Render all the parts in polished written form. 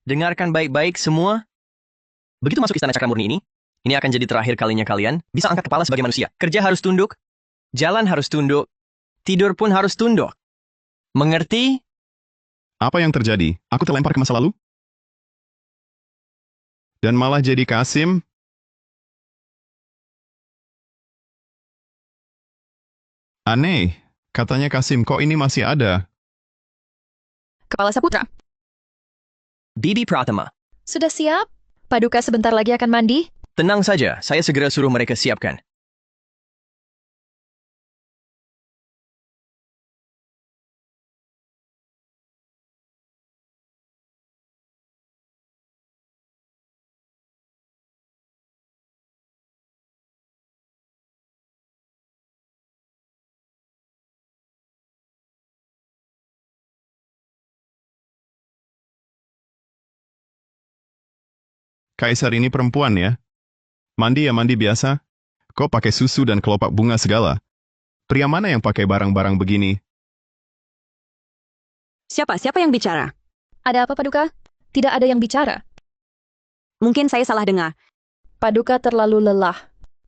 Dengarkan baik-baik semua. Begitu masuk istana Cakramurni ini akan jadi terakhir kalinya kalian bisa angkat kepala sebagai manusia. Kerja harus tunduk, jalan harus tunduk, tidur pun harus tunduk. Mengerti? Apa yang terjadi? Aku terlempar ke masa lalu? Dan malah jadi Kasim? Aneh. Katanya Kasim, kok ini masih ada? Kepala Saputra, Bibi Pratama. sudah siap? Paduka sebentar lagi akan mandi. Tenang saja, saya segera suruh mereka siapkan. Kaisar ini perempuan ya? Mandi ya mandi biasa? Kok pakai susu dan kelopak bunga segala? Pria mana yang pakai barang-barang begini? Siapa yang bicara? Ada apa, Paduka? Tidak ada yang bicara. Mungkin saya salah dengar. Paduka terlalu lelah.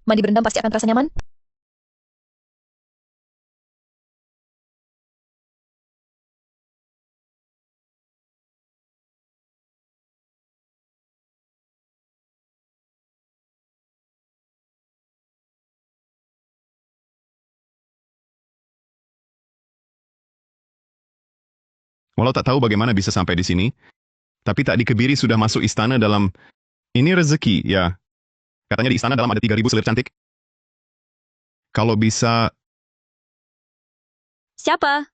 Mandi berendam pasti akan terasa nyaman. Walau tak tahu bagaimana bisa sampai di sini, tapi tak dikebiri sudah masuk istana dalam... Ini rezeki, ya. Katanya di istana dalam ada 3.000 selir cantik. Kalau bisa... Siapa?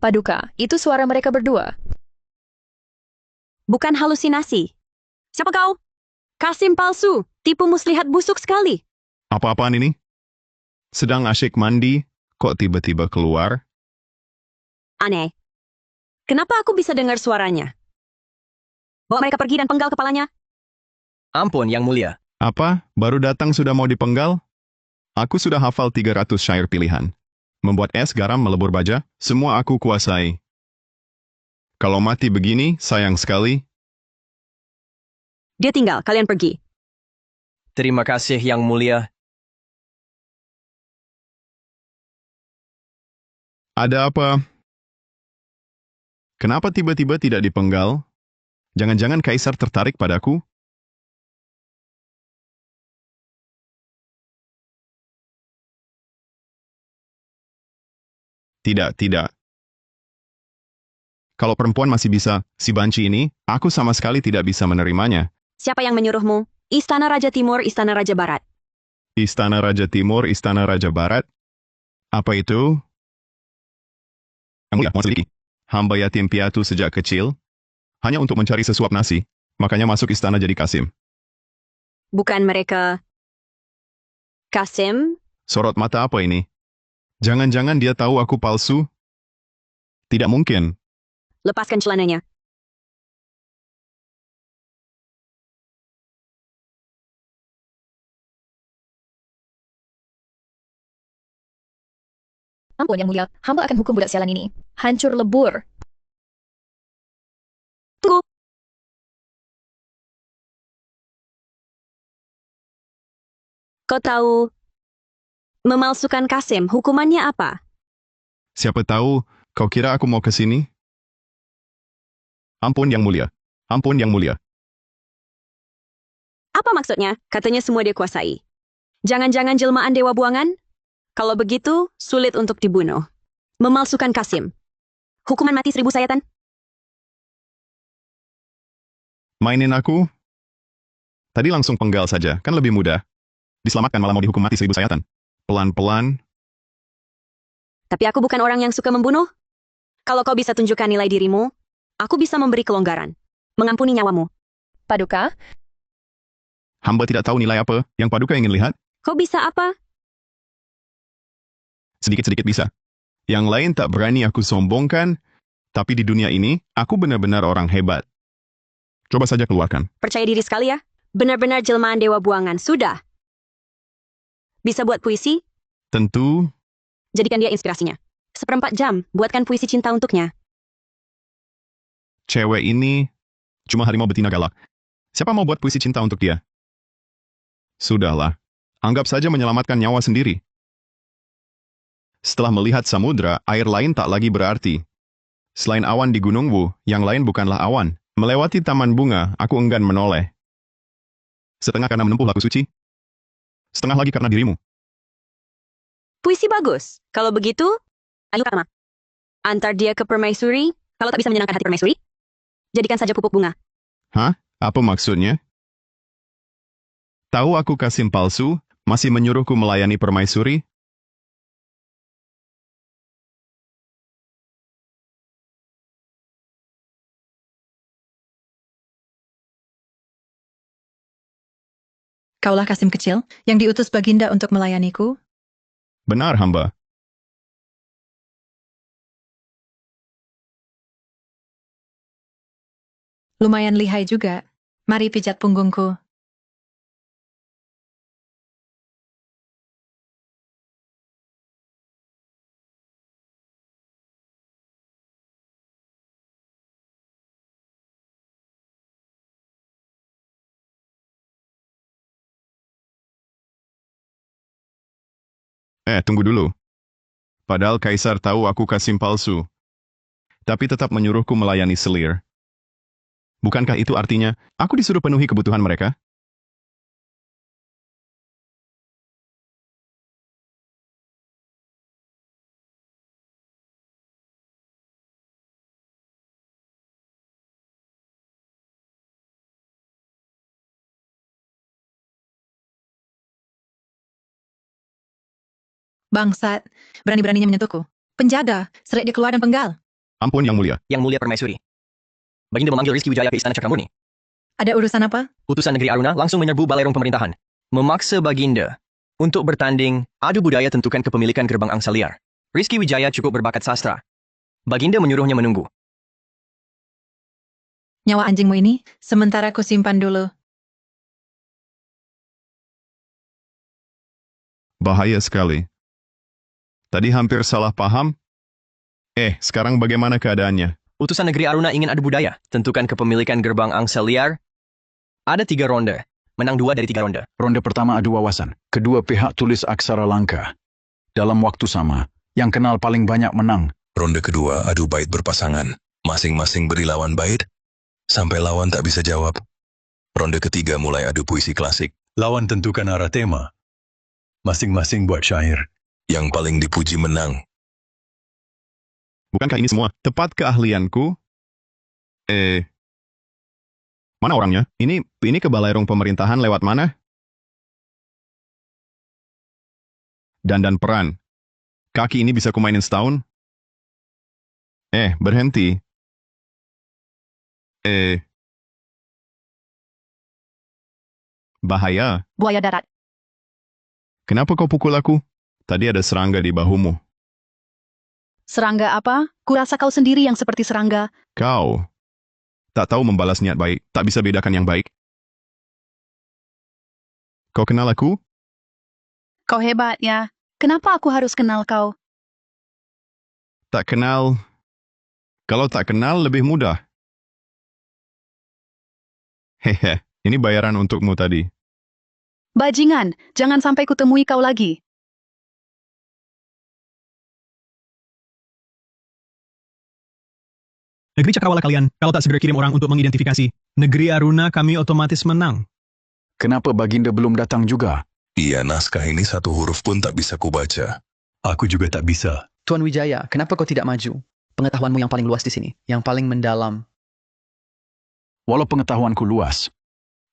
Paduka, itu suara mereka berdua. Bukan halusinasi. Siapa kau? Kasim palsu. Tipu muslihat busuk sekali. Apa-apaan ini? Sedang asyik mandi, kok tiba-tiba keluar? Aneh. Kenapa aku bisa dengar suaranya? Bawa mereka pergi dan penggal kepalanya. Ampun, Yang Mulia. Apa? Baru datang sudah mau dipenggal? Aku sudah hafal 300 syair pilihan. Membuat es, garam, melebur baja, semua aku kuasai. Kalau mati begini, sayang sekali. Dia tinggal, kalian pergi. Terima kasih, Yang Mulia. Ada apa? Kenapa tiba-tiba tidak dipenggal? Jangan-jangan kaisar tertarik padaku? Tidak, tidak. Kalau perempuan masih bisa, si banci ini, aku sama sekali tidak bisa menerimanya. Siapa yang menyuruhmu? Istana Raja Timur, Istana Raja Barat. Istana Raja Timur, Istana Raja Barat. Apa itu? Yang mulia, mau selidiki. Hamba yatim piatu sejak kecil, hanya untuk mencari sesuap nasi, makanya masuk istana jadi Kasim. Bukan mereka... Kasim? Sorot mata apa ini? Jangan-jangan dia tahu aku palsu? Tidak mungkin. Lepaskan celananya. Ampun, Yang Mulia. Hamba akan hukum budak sialan ini. Hancur lebur. Tunggu. Kau tahu... Memalsukan Kasim, hukumannya apa? Siapa tahu, kau kira aku mau ke sini? Ampun yang mulia. Ampun yang mulia. Apa maksudnya? Katanya semua dia kuasai. Jangan-jangan jelmaan dewa buangan? Kalau begitu, sulit untuk dibunuh. Memalsukan Kasim. Hukuman mati 1000 sayatan? Mainin aku? Tadi langsung penggal saja, kan lebih mudah. Diselamatkan malah mau dihukum mati 1000 sayatan. Pelan-pelan. Tapi aku bukan orang yang suka membunuh. Kalau kau bisa tunjukkan nilai dirimu, aku bisa memberi kelonggaran. Mengampuni nyawamu. Paduka, Hamba tidak tahu nilai apa yang Paduka ingin lihat. Kau bisa apa? Sedikit-sedikit bisa. Yang lain tak berani aku sombongkan, Tapi di dunia ini, aku benar-benar orang hebat. Coba saja keluarkan. Percaya diri sekali ya. Benar-benar jelmaan dewa buangan. Sudah. Bisa buat puisi? Tentu, Jadikan dia inspirasinya. 1/4 jam, buatkan puisi cinta untuknya. cewek ini cuma harimau betina galak. Siapa mau buat puisi cinta untuk dia? Sudahlah, anggap saja menyelamatkan nyawa sendiri. Setelah melihat samudra, air lain tak lagi berarti. Selain awan di Gunung Wu, yang lain bukanlah awan. Melewati taman bunga, aku enggan menoleh. Setengah karena menempuh laku suci, setengah lagi karena dirimu. Puisi bagus. Kalau begitu, ayo Karma. Antar dia ke permaisuri. Kalau tak bisa menyenangkan hati permaisuri, jadikan saja pupuk bunga. Hah? Apa maksudnya? Tahu aku Kasim palsu, masih menyuruhku melayani permaisuri? Kaulah Kasim kecil, yang diutus Baginda untuk melayaniku. Benar, hamba. Lumayan lihai juga. Mari pijat punggungku. Tunggu dulu. Padahal Kaisar tahu aku Kasim palsu, tapi tetap menyuruhku melayani selir. Bukankah itu artinya, aku disuruh penuhi kebutuhan mereka? Bangsat, berani-beraninya menyentuhku. Penjaga, seret dia keluar dan penggal. Ampun, Yang Mulia. Yang mulia permaisuri. Baginda memanggil Rizky Wijaya ke Istana Cakramurni. Ada urusan apa? Utusan negeri Aruna langsung menyerbu balerong pemerintahan. Memaksa Baginda untuk bertanding adu budaya tentukan kepemilikan gerbang angsa liar. Rizky Wijaya cukup berbakat sastra. Baginda menyuruhnya menunggu. Nyawa anjingmu ini, sementara ku simpan dulu. Bahaya sekali. Tadi hampir salah paham. Sekarang bagaimana keadaannya? Utusan negeri Aruna ingin adu budaya, tentukan kepemilikan gerbang angsa liar. Ada 3 ronde. Menang 2 dari 3 ronde. Ronde pertama adu wawasan. Kedua pihak tulis aksara langka. Dalam waktu sama, yang kenal paling banyak menang. Ronde kedua adu bait berpasangan. Masing-masing beri lawan bait, sampai lawan tak bisa jawab. Ronde ketiga mulai adu puisi klasik. Lawan tentukan arah tema. Masing-masing buat syair. Yang paling dipuji menang. Bukankah ini semua tepat keahlianku? Mana orangnya? Ini ke balerong pemerintahan lewat mana? Dandan peran. Kaki ini bisa kumainin setahun? Berhenti. Bahaya. Buaya darat. Kenapa kau pukul aku? Tadi ada serangga di bahumu. Serangga apa? Kurasa kau sendiri yang seperti serangga. Kau tak tahu membalas niat baik, tak bisa bedakan yang baik. Kau kenal aku? Kau hebat ya. Kenapa aku harus kenal kau? Tak kenal. Kalau tak kenal lebih mudah. Hehe, ini bayaran untukmu tadi. Bajingan, jangan sampai kutemui kau lagi. Negeri Cakrawala kalian, kalau tak segera kirim orang untuk mengidentifikasi, negeri Aruna kami otomatis menang. Kenapa Baginda belum datang juga? Iya, naskah ini satu huruf pun tak bisa kubaca. Aku juga tak bisa. Tuan Wijaya, kenapa kau tidak maju? Pengetahuanmu yang paling luas di sini, yang paling mendalam. Walau pengetahuanku luas,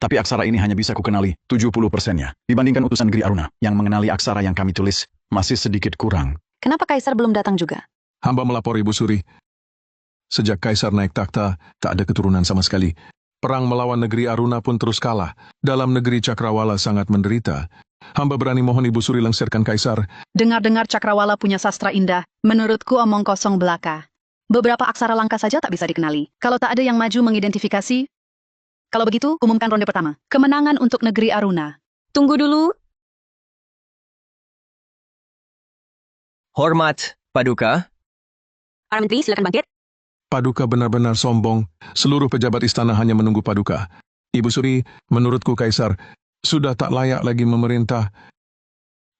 tapi aksara ini hanya bisa kukenali 70%-nya. Dibandingkan utusan negeri Aruna, yang mengenali aksara yang kami tulis, masih sedikit kurang. Kenapa Kaisar belum datang juga? Hamba melapor Ibu Suri. Sejak Kaisar naik takhta, tak ada keturunan sama sekali. Perang melawan negeri Aruna pun terus kalah. Dalam negeri Cakrawala sangat menderita. Hamba berani mohon Ibu Suri lengsirkan Kaisar. Dengar-dengar Cakrawala punya sastra indah. Menurutku omong kosong belaka. Beberapa aksara langka saja tak bisa dikenali. Kalau tak ada yang maju mengidentifikasi, kalau begitu, umumkan ronde pertama. Kemenangan untuk negeri Aruna. Tunggu dulu. Hormat, Paduka. Para menteri, silakan bangkit. Paduka benar-benar sombong. Seluruh pejabat istana hanya menunggu Paduka. Ibu Suri, menurutku Kaisar, sudah tak layak lagi memerintah.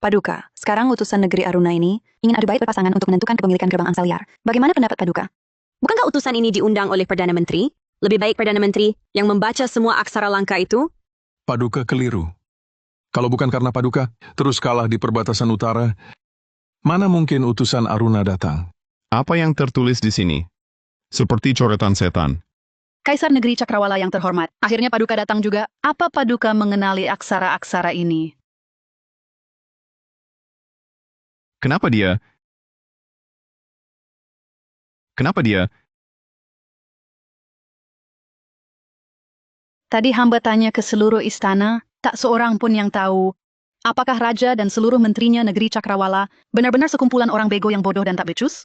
Paduka, sekarang utusan negeri Aruna ini ingin adu baik berpasangan untuk menentukan kepemilikan gerbang angsa liar. Bagaimana pendapat Paduka? Bukankah utusan ini diundang oleh Perdana Menteri? Lebih baik Perdana Menteri yang membaca semua aksara langka itu? Paduka keliru. Kalau bukan karena Paduka terus kalah di perbatasan utara, mana mungkin utusan Aruna datang? Apa yang tertulis di sini? Seperti coretan setan. Kaisar negeri Cakrawala yang terhormat. Akhirnya Paduka datang juga. Apa Paduka mengenali aksara-aksara ini? Kenapa dia? Kenapa dia? Tadi hamba tanya ke seluruh istana, tak seorang pun yang tahu. Apakah raja dan seluruh menterinya negeri Cakrawala benar-benar sekumpulan orang bego yang bodoh dan tak becus?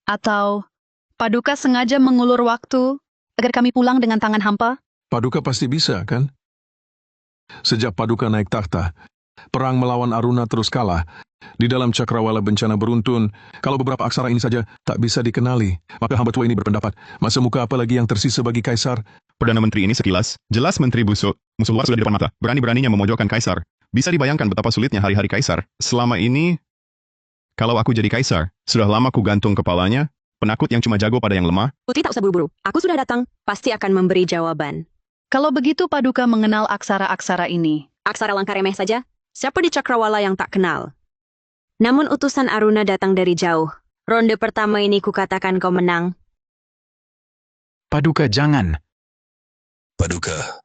Atau Paduka sengaja mengulur waktu agar kami pulang dengan tangan hampa? Paduka pasti bisa, kan? Sejak Paduka naik takhta, perang melawan Aruna terus kalah. Di dalam Cakrawala bencana beruntun, kalau beberapa aksara ini saja tak bisa dikenali, maka hamba tua ini berpendapat, masa muka apa lagi yang tersisa bagi Kaisar? Perdana Menteri ini sekilas, jelas menteri busuk, musuh luar sudah di depan mata, berani-beraninya memojokkan Kaisar. Bisa dibayangkan betapa sulitnya hari-hari Kaisar. Selama ini, kalau aku jadi Kaisar, sudah lama ku gantung kepalanya, penakut yang cuma jago pada yang lemah. Putri tak usah buru-buru. Aku sudah datang, pasti akan memberi jawaban. Kalau begitu Paduka mengenal aksara-aksara ini. Aksara langka remeh saja. Siapa di Cakrawala yang tak kenal? Namun utusan Aruna datang dari jauh. Ronde pertama ini kukatakan kau menang. Paduka, jangan. Paduka,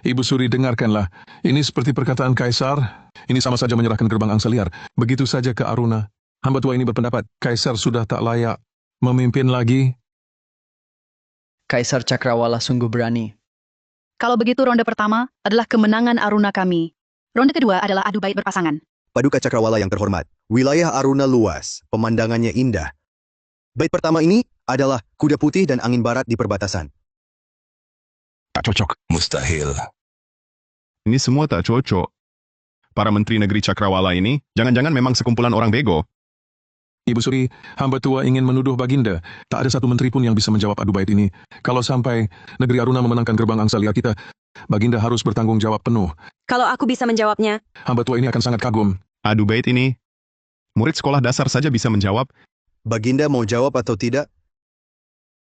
Ibu Suri, dengarkanlah. Ini seperti perkataan Kaisar. Ini sama saja menyerahkan gerbang angsa liar. Begitu saja ke Aruna. Hamba tua ini berpendapat, Kaisar sudah tak layak memimpin lagi. Kaisar Cakrawala sungguh berani. Kalau begitu ronde pertama adalah kemenangan Aruna kami. Ronde kedua adalah adu bait berpasangan. Paduka Cakrawala yang terhormat, wilayah Aruna luas, pemandangannya indah. Bait pertama ini adalah kuda putih dan angin barat di perbatasan. Tak cocok. mustahil. Ini semua tak cocok. Para menteri negeri Cakrawala ini, jangan-jangan memang sekumpulan orang bego. Ibu Suri, hamba tua ingin menuduh Baginda. Tak ada satu menteri pun yang bisa menjawab adu bait ini. Kalau sampai negeri Aruna memenangkan gerbang angsa liar kita, Baginda harus bertanggung jawab penuh. Kalau aku bisa menjawabnya, Hamba tua ini akan sangat kagum. Adu bait ini, murid sekolah dasar saja bisa menjawab. Baginda mau jawab atau tidak?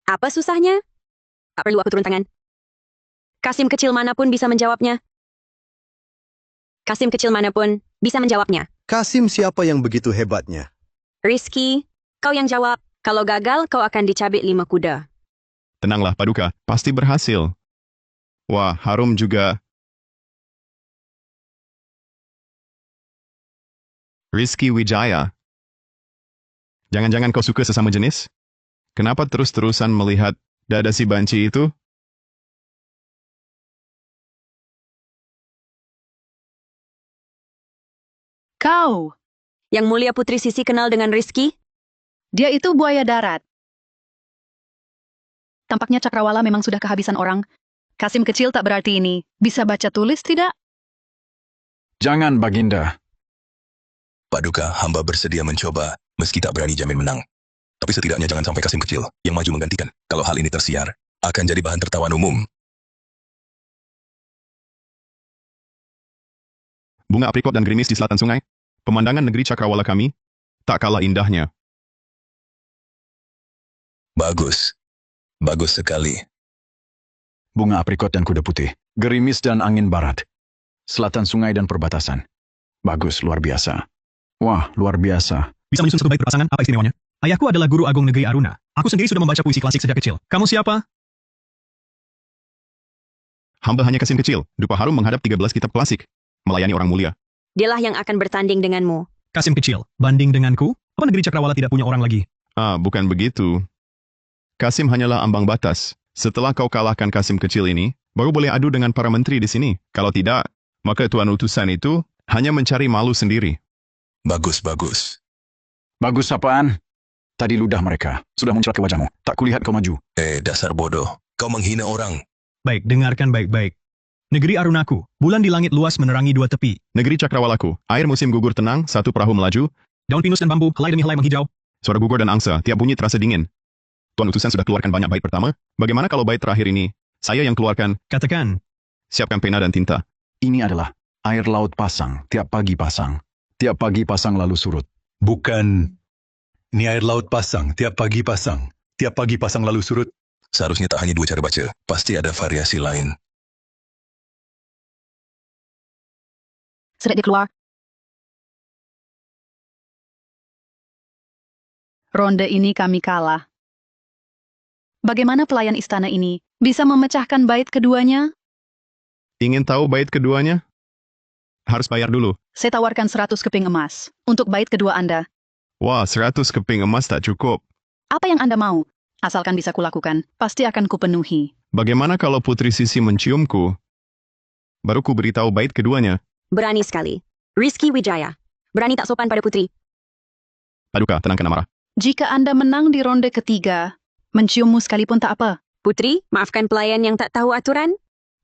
apa susahnya? Tak perlu aku turun tangan. Kasim kecil manapun bisa menjawabnya. Kasim kecil manapun bisa menjawabnya. Kasim siapa yang begitu hebatnya? Rizky, kau yang jawab. Kalau gagal, kau akan dicabik 5 kuda. Tenanglah, Paduka, pasti berhasil. Wah, harum juga. Rizky Wijaya. Jangan-jangan kau suka sesama jenis? Kenapa terus-terusan melihat dada si banci itu? Kau, Yang mulia Putri Sisi kenal dengan Rizky? dia itu buaya darat. Tampaknya Cakrawala memang sudah kehabisan orang. Kasim kecil tak berarti ini. Bisa baca tulis tidak? Jangan, Baginda. Paduka, hamba bersedia mencoba, meski tak berani jamin menang. Tapi setidaknya jangan sampai Kasim kecil yang maju menggantikan. Kalau hal ini tersiar, akan jadi bahan tertawaan umum. Bunga aprikot dan gerimis di selatan sungai. Pemandangan negeri Cakrawala kami, tak kalah indahnya. Bagus. Bagus sekali. Bunga aprikot dan kuda putih. Gerimis dan angin barat. Selatan sungai dan perbatasan. Bagus, luar biasa. Wah, luar biasa. Bisa menyusun satu bait berpasangan, apa istimewanya? Ayahku adalah guru agung negeri Aruna. Aku sendiri sudah membaca puisi klasik sejak kecil. Kamu siapa? Hamba hanya Kasim kecil, dupa harum menghadap 13 kitab klasik. Melayani orang mulia. Dialah yang akan bertanding denganmu. Kasim kecil, banding denganku? Apa negeri Cakrawala tidak punya orang lagi? Bukan begitu. Kasim hanyalah ambang batas. Setelah kau kalahkan Kasim kecil ini, baru boleh adu dengan para menteri di sini. Kalau tidak, maka tuan utusan itu hanya mencari malu sendiri. Bagus, bagus. Bagus apaan? Tadi ludah mereka sudah muncul ke wajahmu. Tak kulihat kau maju. Dasar bodoh. Kau menghina orang. Baik, dengarkan baik-baik. Negeri Arunaku, bulan di langit luas menerangi dua tepi. Negeri Cakrawalaku, air musim gugur tenang, satu perahu melaju. Daun pinus dan bambu, helai demi helai menghijau. Suara gugur dan angsa, tiap bunyi terasa dingin. Tuan utusan sudah keluarkan banyak bait pertama. Bagaimana kalau bait terakhir ini? Saya yang keluarkan. Katakan. Siapkan pena dan tinta. Ini adalah air laut pasang, tiap pagi pasang. Tiap pagi pasang lalu surut. Bukan. Ini air laut pasang, tiap pagi pasang. Tiap pagi pasang lalu surut. Seharusnya tak hanya dua cara baca. Pasti ada variasi lain. Sudah dia keluar. Ronde ini kami kalah. Bagaimana pelayan istana ini bisa memecahkan bait keduanya? Ingin tahu bait keduanya? Harus bayar dulu. Saya tawarkan 100 keping emas untuk bait kedua Anda. Wah, 100 keping emas tak cukup. Apa yang Anda mau? Asalkan bisa kulakukan, pasti akan kupenuhi. Bagaimana kalau Putri Sisi menciumku? Baru ku beritahu bait keduanya. Berani sekali. Rizky Wijaya. Berani tak sopan pada putri. Paduka, tenangkan amarah. Jika Anda menang di ronde ketiga, menciummu sekalipun tak apa. Putri, maafkan pelayan yang tak tahu aturan.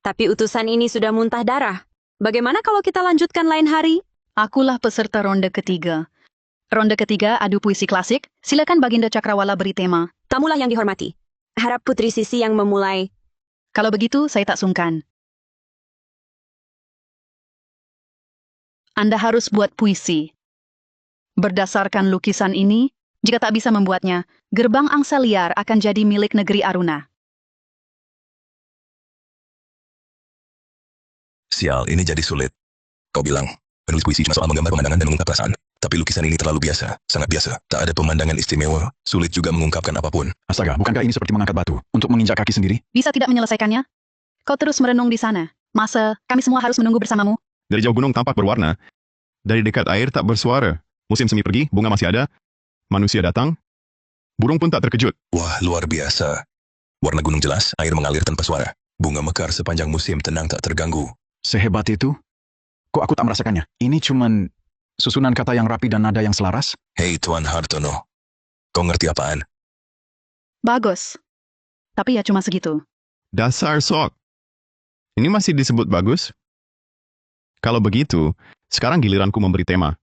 Tapi utusan ini sudah muntah darah. Bagaimana kalau kita lanjutkan lain hari? Akulah peserta ronde ketiga. Ronde ketiga adu puisi klasik. Silakan Baginda Cakrawala beri tema. Tamulah yang dihormati. Harap Putri Sisi yang memulai. Kalau begitu, saya tak sungkan. Anda harus buat puisi. Berdasarkan lukisan ini, jika tak bisa membuatnya, gerbang angsa liar akan jadi milik negeri Aruna. Sial, ini jadi sulit. Kau bilang, penulis puisi cuma soal menggambar pemandangan dan mengungkap perasaan. Tapi lukisan ini terlalu biasa, sangat biasa. Tak ada pemandangan istimewa, sulit juga mengungkapkan apapun. Astaga, bukankah ini seperti mengangkat batu untuk menginjak kaki sendiri? Bisa tidak menyelesaikannya? Kau terus merenung di sana. Masa, kami semua harus menunggu bersamamu? Dari jauh gunung tampak berwarna. Dari dekat air tak bersuara. Musim semi pergi, bunga masih ada. Manusia datang. Burung pun tak terkejut. Wah, luar biasa. Warna gunung jelas, air mengalir tanpa suara. Bunga mekar sepanjang musim tenang tak terganggu. Sehebat itu? Kok aku tak merasakannya? Ini cuman susunan kata yang rapi dan nada yang selaras? Hei Tuan Hartono, kau ngerti apaan? Bagus. Tapi ya cuma segitu. Dasar sok. Ini masih disebut bagus? Kalau begitu, sekarang giliranku memberi tema.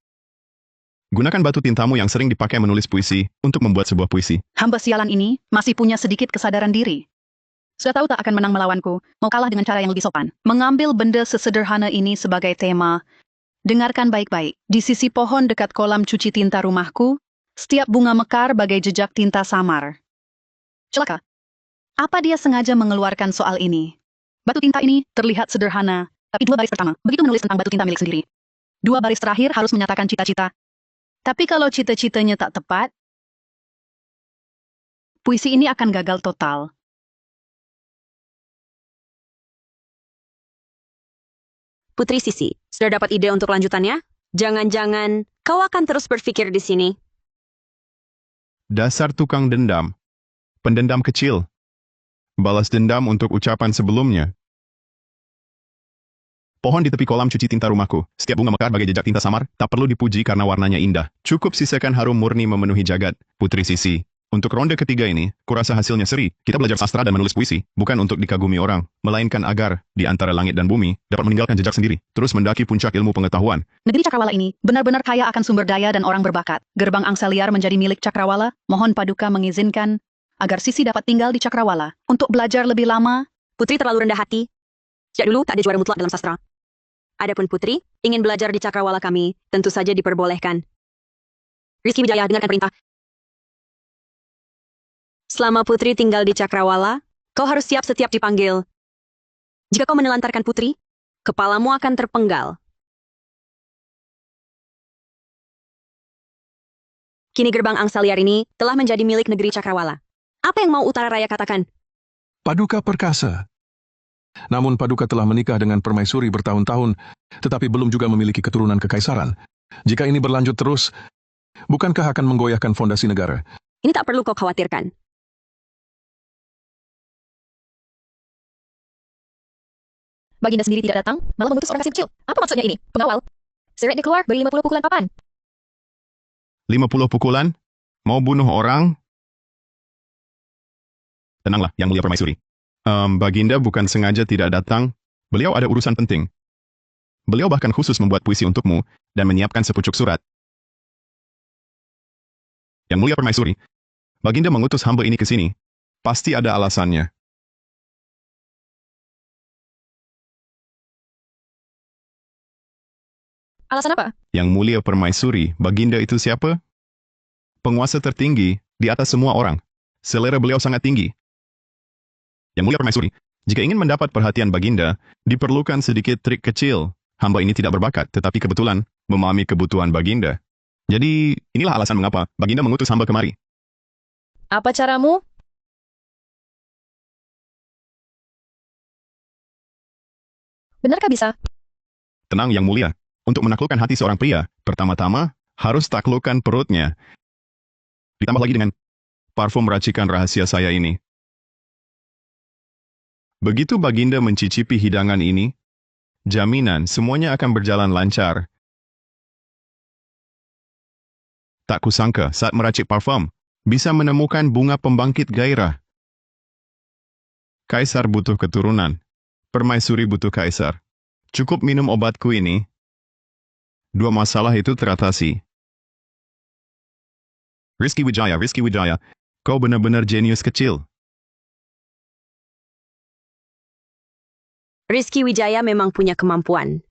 Gunakan batu tintamu yang sering dipakai menulis puisi untuk membuat sebuah puisi. Hamba sialan ini masih punya sedikit kesadaran diri. Sudah tahu tak akan menang melawanku, mau kalah dengan cara yang lebih sopan. Mengambil benda sesederhana ini sebagai tema. Dengarkan baik-baik. Di sisi pohon dekat kolam cuci tinta rumahku, setiap bunga mekar bagai jejak tinta samar. Celaka. Apa dia sengaja mengeluarkan soal ini? Batu tinta ini terlihat sederhana, tapi dua baris pertama, begitu menulis tentang batu tinta milik sendiri. Dua baris terakhir harus menyatakan cita-cita. Tapi kalau cita-citanya tak tepat, puisi ini akan gagal total. Putri Sisi, sudah dapat ide untuk lanjutannya? Jangan-jangan kau akan terus berpikir di sini. Dasar tukang dendam. Pendendam kecil. Balas dendam untuk ucapan sebelumnya. Pohon di tepi kolam cuci tinta rumahku. Setiap bunga mekar bagai jejak tinta samar, tak perlu dipuji karena warnanya indah. Cukup sisakan harum murni memenuhi jagat, Putri Sisi. Untuk ronde ketiga ini, kurasa hasilnya seri. Kita belajar sastra dan menulis puisi, bukan untuk dikagumi orang, melainkan agar, di antara langit dan bumi, dapat meninggalkan jejak sendiri, terus mendaki puncak ilmu pengetahuan. Negeri Cakrawala ini benar-benar kaya akan sumber daya dan orang berbakat. Gerbang angsa liar menjadi milik Cakrawala, mohon Paduka mengizinkan agar Sisi dapat tinggal di Cakrawala. Untuk belajar lebih lama, Putri terlalu rendah hati. Sejak dulu tak ada juara mutlak dalam sastra. Adapun Putri, ingin belajar di Cakrawala kami, tentu saja diperbolehkan. Rizky Wijaya, dengarkan perintah. Selama Putri tinggal di Cakrawala, kau harus siap setiap dipanggil. Jika kau menelantarkan Putri, kepalamu akan terpenggal. Kini gerbang angsa liar ini telah menjadi milik negeri Cakrawala. Apa yang mau Utara Raya katakan? Paduka perkasa. Namun Paduka telah menikah dengan permaisuri bertahun-tahun, tetapi belum juga memiliki keturunan kekaisaran. Jika ini berlanjut terus, bukankah akan menggoyahkan fondasi negara? Ini tak perlu kau khawatirkan. Baginda sendiri tidak datang, malah mengutus orang kasih kecil. Apa maksudnya ini? Pengawal. Seret dia keluar, beri 50 pukulan papan. 50 pukulan? Mau bunuh orang? Tenanglah, Yang Mulia Permaisuri. Baginda bukan sengaja tidak datang. Beliau ada urusan penting. Beliau bahkan khusus membuat puisi untukmu dan menyiapkan sepucuk surat. Yang Mulia Permaisuri, Baginda mengutus hamba ini ke sini. Pasti ada alasannya. Alasan apa? Yang Mulia Permaisuri, Baginda itu siapa? Penguasa tertinggi di atas semua orang. Selera beliau sangat tinggi. Yang Mulia Permaisuri, jika ingin mendapat perhatian Baginda, diperlukan sedikit trik kecil. Hamba ini tidak berbakat, tetapi kebetulan memahami kebutuhan Baginda. Jadi, inilah alasan mengapa Baginda mengutus hamba kemari. Apa caramu? Benarkah bisa? Tenang, Yang Mulia. Untuk menaklukkan hati seorang pria, pertama-tama harus taklukkan perutnya. Ditambah lagi dengan parfum racikan rahasia saya ini. Begitu Baginda mencicipi hidangan ini, jaminan semuanya akan berjalan lancar. Tak kusangka saat meracik parfum, bisa menemukan bunga pembangkit gairah. Kaisar butuh keturunan. Permaisuri butuh kaisar. Cukup minum obatku ini. Dua masalah itu teratasi. Rizky Wijaya, kau benar-benar jenius kecil. Rizky Wijaya memang punya kemampuan.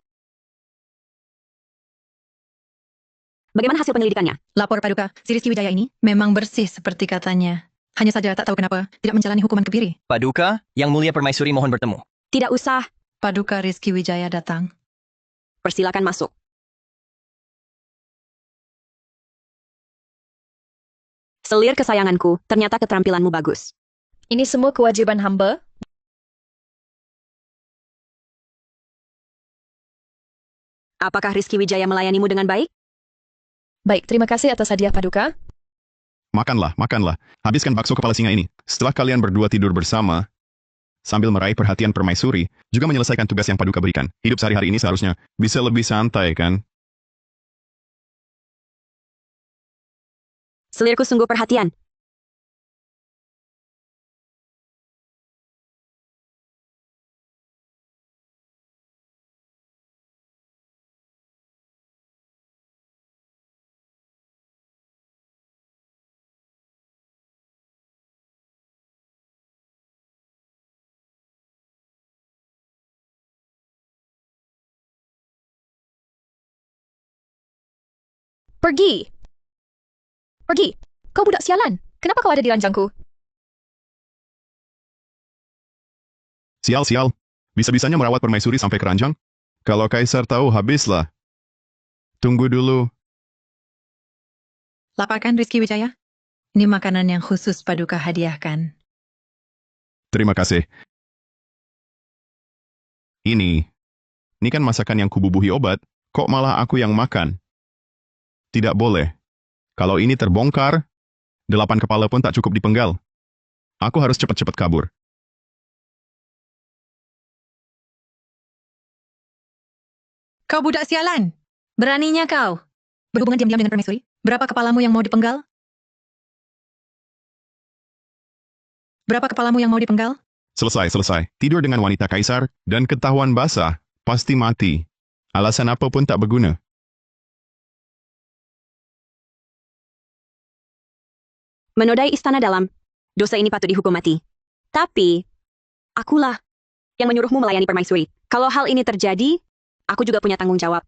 Bagaimana hasil penyelidikannya? Lapor Paduka, si Rizky Wijaya ini memang bersih seperti katanya. Hanya saja tak tahu kenapa tidak menjalani hukuman kebiri. Paduka, Yang Mulia Permaisuri mohon bertemu. Tidak usah. Paduka Rizky Wijaya datang. Persilakan masuk. Selir kesayanganku, ternyata keterampilanmu bagus. Ini semua kewajiban hamba. Apakah Rizky Wijaya melayanimu dengan baik? Baik, terima kasih atas hadiah Paduka. Makanlah. Habiskan bakso kepala singa ini. Setelah kalian berdua tidur bersama, sambil meraih perhatian Permaisuri, juga menyelesaikan tugas yang Paduka berikan. Hidup sehari-hari ini seharusnya bisa lebih santai, kan? Selirku sungguh perhatian. Pergi! Kau budak sialan. Kenapa kau ada di ranjangku? Sial. Bisa-bisanya merawat Permaisuri sampai keranjang? Kalau Kaisar tahu, habislah. Tunggu dulu. Laparkan Rizky Wijaya. Ini makanan yang khusus Paduka hadiahkan. Terima kasih. Ini kan masakan yang kububuhi obat, kok malah aku yang makan? Tidak boleh. Kalau ini terbongkar, 8 kepala pun tak cukup dipenggal. Aku harus cepat-cepat kabur. Kau budak sialan. Beraninya kau. Berhubungan diam-diam dengan Permaisuri. Berapa kepalamu yang mau dipenggal? Selesai. Tidur dengan wanita kaisar dan ketahuan basah, pasti mati. Alasan apapun tak berguna. Menodai istana dalam. Dosa ini patut dihukum mati. Tapi, akulah yang menyuruhmu melayani Permaisuri. Kalau hal ini terjadi, aku juga punya tanggung jawab.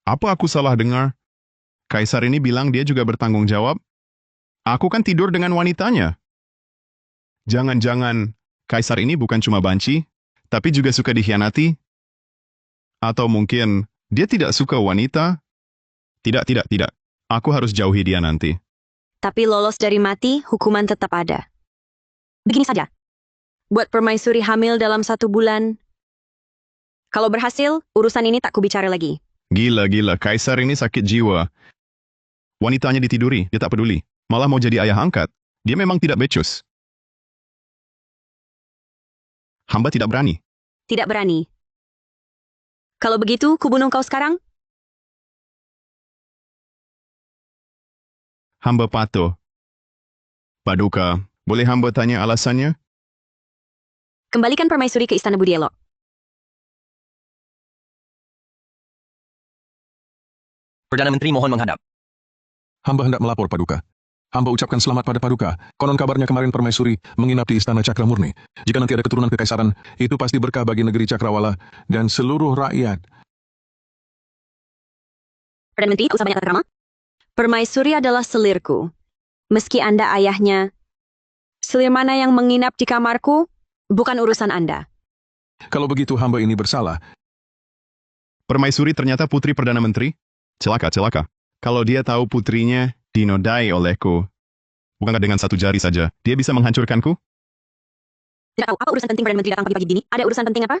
Apa aku salah dengar? Kaisar ini bilang dia juga bertanggung jawab? Aku kan tidur dengan wanitanya. Jangan-jangan Kaisar ini bukan cuma banci, tapi juga suka dikhianati? Atau mungkin dia tidak suka wanita? Tidak. Aku harus jauhi dia nanti. Tapi lolos dari mati, hukuman tetap ada. Begini saja. Buat Permaisuri hamil dalam 1 bulan. Kalau berhasil, urusan ini tak kubicara lagi. Gila. Kaisar ini sakit jiwa. Wanitanya ditiduri, dia tak peduli. Malah mau jadi ayah angkat. Dia memang tidak becus. Hamba tidak berani. Tidak berani. Kalau begitu, kubunuh kau sekarang? Hamba patuh. Paduka, boleh hamba tanya alasannya? Kembalikan permaisuri ke Istana Budi Elok. Perdana Menteri mohon menghadap. Hamba hendak melapor, Paduka. Hamba ucapkan selamat pada Paduka. Konon kabarnya kemarin permaisuri menginap di Istana Cakramurni. Jika nanti ada keturunan kekaisaran, itu pasti berkah bagi negeri Cakrawala dan seluruh rakyat. Perdana Menteri, tak usah banyak tata krama. Permaisuri adalah selirku. Meski Anda ayahnya, selir mana yang menginap di kamarku, bukan urusan Anda. Kalau begitu hamba ini bersalah. Permaisuri ternyata putri Perdana Menteri? Celaka. Kalau dia tahu putrinya dinodai olehku, bukankah dengan satu jari saja, dia bisa menghancurkanku? Tidak tahu apa urusan penting Perdana Menteri datang pagi-pagi gini? Ada urusan penting apa?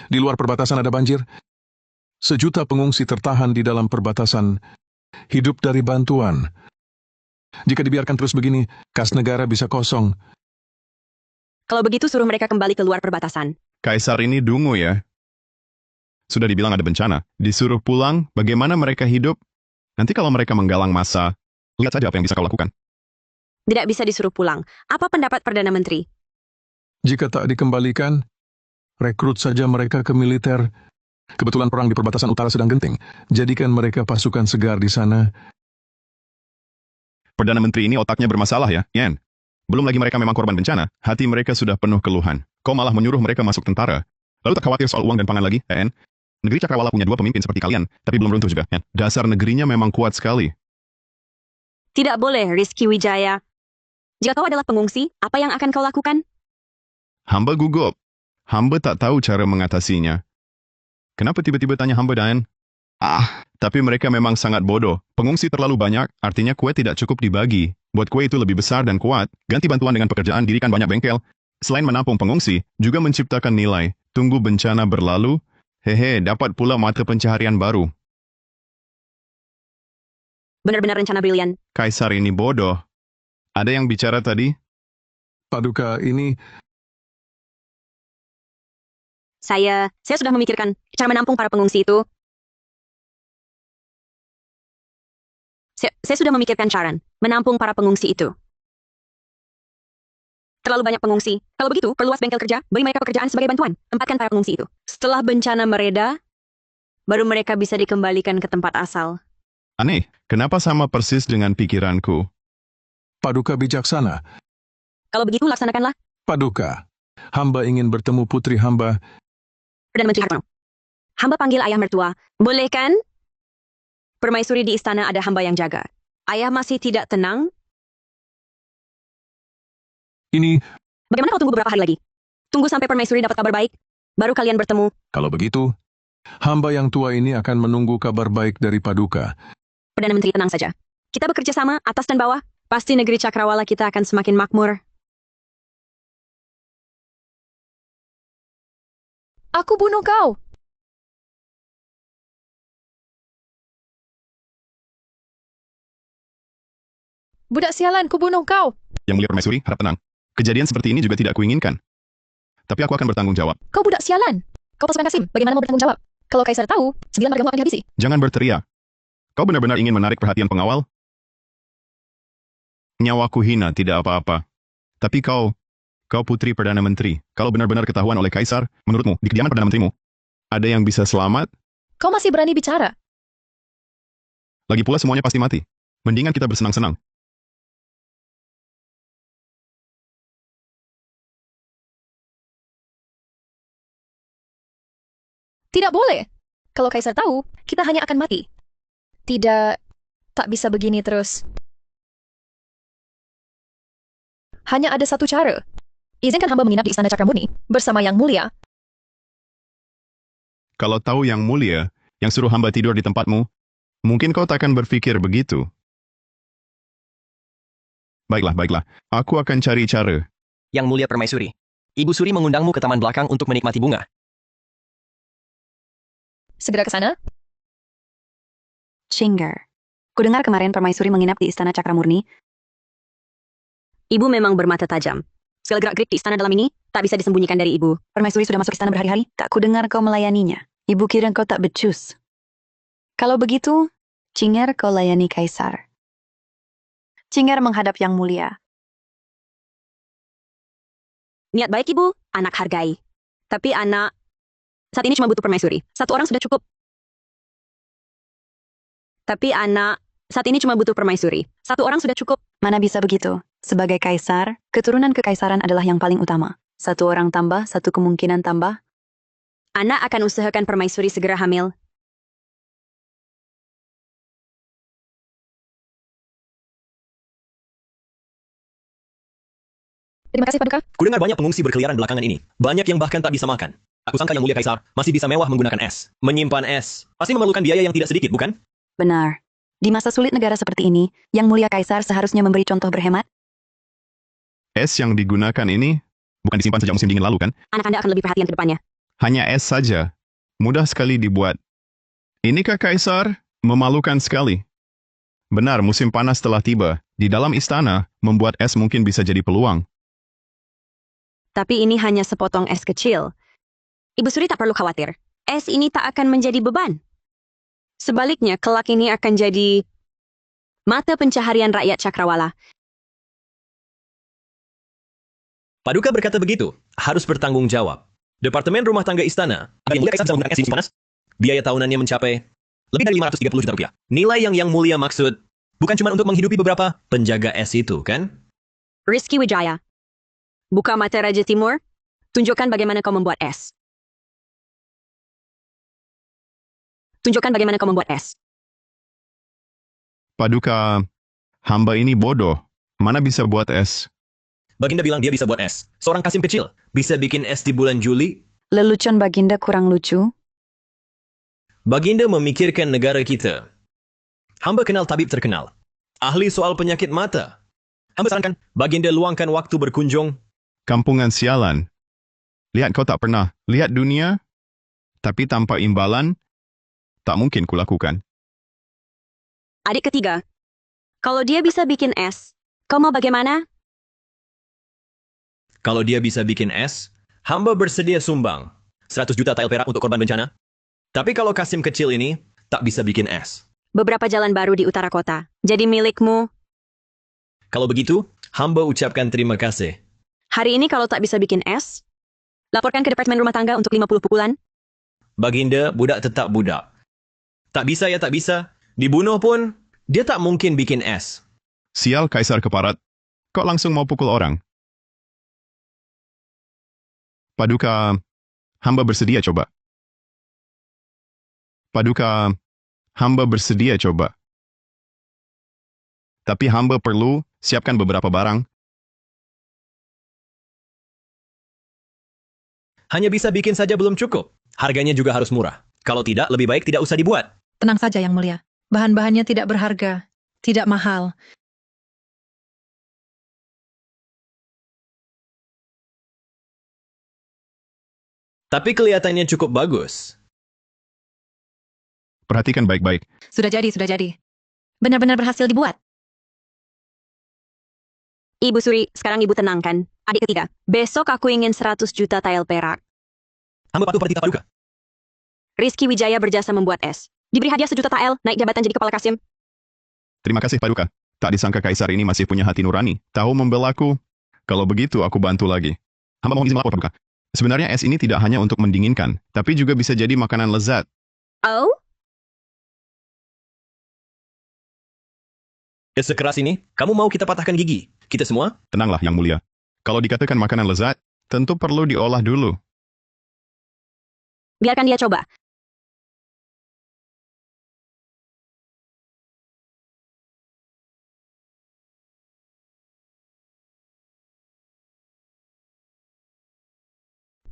Di luar perbatasan ada banjir. 1 juta pengungsi tertahan di dalam perbatasan, hidup dari bantuan. Jika dibiarkan terus begini, kas negara bisa kosong. Kalau begitu suruh mereka kembali ke luar perbatasan. Kaisar ini dungu ya. Sudah dibilang ada bencana, disuruh pulang, bagaimana mereka hidup? Nanti kalau mereka menggalang massa, lihat saja apa yang bisa kau lakukan. Tidak bisa disuruh pulang. Apa pendapat Perdana Menteri? Jika tak dikembalikan, rekrut saja mereka ke militer. Kebetulan perang di perbatasan utara sedang genting. Jadikan mereka pasukan segar di sana. Perdana Menteri ini otaknya bermasalah ya, Yen. Belum lagi mereka memang korban bencana, hati mereka sudah penuh keluhan. Kau malah menyuruh mereka masuk tentara. Lalu tak khawatir soal uang dan pangan lagi, Yen? Negeri Cakrawala punya 2 pemimpin seperti kalian, tapi belum runtuh juga, Yen. Dasar negerinya memang kuat sekali. Tidak boleh, Rizky Wijaya. Jika kau adalah pengungsi, apa yang akan kau lakukan? Hamba gugup. Hamba tak tahu cara mengatasinya. Kenapa tiba-tiba tanya hamba, Dan? Tapi mereka memang sangat bodoh. Pengungsi terlalu banyak, artinya kue tidak cukup dibagi. Buat kue itu lebih besar dan kuat, ganti bantuan dengan pekerjaan, dirikan banyak bengkel. Selain menampung pengungsi, juga menciptakan nilai. Tunggu bencana berlalu, dapat pula mata pencaharian baru. Benar-benar rencana brilian. Kaisar ini bodoh. Ada yang bicara tadi? Paduka, ini... Saya sudah memikirkan cara menampung para pengungsi itu. Saya sudah memikirkan cara menampung para pengungsi itu. Terlalu banyak pengungsi. Kalau begitu, perluas bengkel kerja, beri mereka pekerjaan sebagai bantuan. Tempatkan para pengungsi itu. Setelah bencana mereda, baru mereka bisa dikembalikan ke tempat asal. Aneh, kenapa sama persis dengan pikiranku? Paduka bijaksana. Kalau begitu, laksanakanlah. Paduka, hamba ingin bertemu putri hamba. Perdana Menteri Hartono. Hamba panggil ayah mertua. Boleh kan? Permaisuri di istana ada hamba yang jaga. Ayah masih tidak tenang? Ini... Bagaimana kau tunggu beberapa hari lagi? Tunggu sampai permaisuri dapat kabar baik, baru kalian bertemu. Kalau begitu, hamba yang tua ini akan menunggu kabar baik dari Paduka. Perdana Menteri tenang saja. Kita bekerja sama, atas dan bawah. Pasti negeri Cakrawala kita akan semakin makmur. Aku bunuh kau. Budak sialan, ku bunuh kau. Yang mulia Permaisuri, harap tenang. Kejadian seperti ini juga tidak kuinginkan. Tapi aku akan bertanggung jawab. Kau budak sialan. Kau pasukan Kasim, bagaimana mau bertanggung jawab? Kalau Kaisar tahu, 9 margamu akan dihabisi. Jangan berteriak. Kau benar-benar ingin menarik perhatian pengawal? Nyawaku hina, tidak apa-apa. Tapi kau putri Perdana Menteri. Kalau benar-benar ketahuan oleh Kaisar, menurutmu, di kediaman Perdana Menterimu, ada yang bisa selamat? Kau masih berani bicara? Lagi pula semuanya pasti mati. Mendingan kita bersenang-senang. Tidak boleh. Kalau Kaisar tahu, kita hanya akan mati. Tidak, tak bisa begini terus. Hanya ada satu cara. Izinkan hamba menginap di Istana Cakramurni bersama Yang Mulia. Kalau tahu Yang Mulia, yang suruh hamba tidur di tempatmu, mungkin kau takkan berpikir begitu. Baiklah. Aku akan cari cara. Yang Mulia Permaisuri, Ibu Suri mengundangmu ke taman belakang untuk menikmati bunga. Segera ke sana. Chingger. Kudengar kemarin Permaisuri menginap di Istana Cakramurni. Ibu memang bermata tajam. Segala gerak-gerik di istana dalam ini tak bisa disembunyikan dari ibu. Permaisuri sudah masuk istana berhari-hari. Tak kudengar kau melayaninya. Ibu kira kau tak becus. Kalau begitu, Chingger kau layani Kaisar. Cinger menghadap Yang Mulia. Niat baik ibu, anak hargai. Tapi anak, saat ini cuma butuh permaisuri. Satu orang sudah cukup. Tapi anak, saat ini cuma butuh permaisuri. Satu orang sudah cukup. Mana bisa begitu? Sebagai kaisar, keturunan kekaisaran adalah yang paling utama. Satu orang tambah, satu kemungkinan tambah. Anak akan usahakan permaisuri segera hamil. Terima kasih, Paduka. Kudengar banyak pengungsi berkeliaran belakangan ini. Banyak yang bahkan tak bisa makan. Aku sangka Yang Mulia Kaisar masih bisa mewah menggunakan es. Menyimpan es. Pasti memerlukan biaya yang tidak sedikit, bukan? Benar. Di masa sulit negara seperti ini, Yang Mulia Kaisar seharusnya memberi contoh berhemat. Es yang digunakan ini bukan disimpan sejak musim dingin lalu kan? Anak Anda akan lebih perhatian ke depannya. Hanya es saja. Mudah sekali dibuat. Inikah Kaisar? Memalukan sekali. Benar, musim panas telah tiba. Di dalam istana, membuat es mungkin bisa jadi peluang. Tapi ini hanya sepotong es kecil. Ibu Suri tak perlu khawatir. Es ini tak akan menjadi beban. Sebaliknya, kelak ini akan jadi mata pencaharian rakyat Cakrawala. Paduka berkata begitu. Harus bertanggung jawab. Departemen Rumah Tangga Istana. Yang Mulia Kaisar bisa menggunakan es di musim panas. Biaya tahunannya mencapai lebih dari 530 juta rupiah. Nilai yang Mulia maksud bukan cuma untuk menghidupi beberapa penjaga es itu, kan? Rizky Wijaya. Buka mata Raja Timur. Tunjukkan bagaimana kau membuat es. Tunjukkan bagaimana kau membuat es. Paduka, hamba ini bodoh. Mana bisa buat es? Baginda bilang dia bisa buat es. Seorang Kasim kecil bisa bikin es di bulan Juli. Lelucon Baginda kurang lucu. Baginda memikirkan negara kita. Hamba kenal tabib terkenal. Ahli soal penyakit mata. Hamba sarankan Baginda luangkan waktu berkunjung. Kampungan sialan. Lihat kau tak pernah lihat dunia, tapi tanpa imbalan, tak mungkin kulakukan. Adik ketiga. Kalau dia bisa bikin es, kau mau bagaimana? Kalau dia bisa bikin es, hamba bersedia sumbang 100 juta tael perak untuk korban bencana. Tapi kalau Kasim kecil ini tak bisa bikin es. Beberapa jalan baru di utara kota. Jadi milikmu. Kalau begitu, hamba ucapkan terima kasih. Hari ini kalau tak bisa bikin es, laporkan ke Departemen Rumah Tangga untuk 50 pukulan. Baginda, budak tetap budak. Tak bisa ya tak bisa. Dibunuh pun, dia tak mungkin bikin es. Sial Kaisar Keparat, kok langsung mau pukul orang? Paduka, hamba bersedia coba. Paduka, hamba bersedia coba. Tapi hamba perlu siapkan beberapa barang. Hanya bisa bikin saja belum cukup. Harganya juga harus murah. Kalau tidak, lebih baik tidak usah dibuat. Tenang saja, Yang Mulia. Bahan-bahannya tidak berharga, tidak mahal. Tapi kelihatannya cukup bagus. Perhatikan baik-baik. Sudah jadi, sudah jadi. Benar-benar berhasil dibuat. Ibu Suri, sekarang ibu tenangkan. Adik ketiga, besok aku ingin 100 juta tael perak. Hamba patuh pada titah Paduka. Rizky Wijaya berjasa membuat es. Diberi hadiah 1 juta tael, naik jabatan jadi kepala Kasim. Terima kasih Paduka. Tak disangka Kaisar ini masih punya hati nurani. Tahu membelaku. Kalau begitu aku bantu lagi. Hamba mohon izin melapor Paduka. Sebenarnya es ini tidak hanya untuk mendinginkan, tapi juga bisa jadi makanan lezat. Oh? Es sekeras ini, kamu mau kita patahkan gigi? Kita semua? Tenanglah Yang Mulia. Kalau dikatakan makanan lezat, tentu perlu diolah dulu. Biarkan dia coba.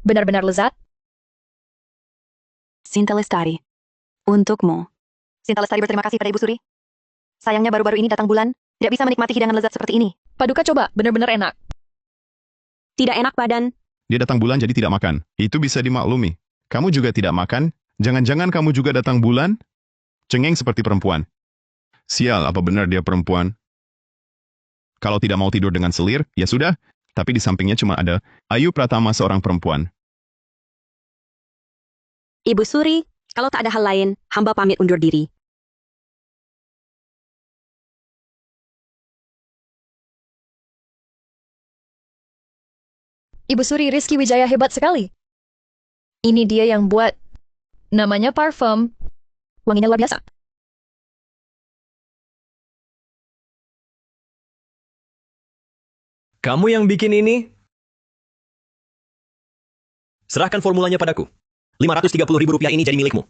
Benar-benar lezat. Sinta Lestari. Untukmu. Sinta Lestari berterima kasih pada Ibu Suri. Sayangnya baru-baru ini datang bulan, tidak bisa menikmati hidangan lezat seperti ini. Paduka coba, benar-benar enak. Tidak enak badan. Dia datang bulan jadi tidak makan. Itu bisa dimaklumi. Kamu juga tidak makan? Jangan-jangan kamu juga datang bulan? Cengeng seperti perempuan. Sial, apa benar dia perempuan? Kalau tidak mau tidur dengan selir, ya sudah. Tapi di sampingnya cuma ada Ayu Pratama seorang perempuan. Ibu Suri, kalau tak ada hal lain, hamba pamit undur diri. Ibu Suri Rizky Wijaya hebat sekali. Ini dia yang buat. Namanya parfum. Wanginya luar biasa. Kamu yang bikin ini? Serahkan formulanya padaku. Rp530.000 ini jadi milikmu.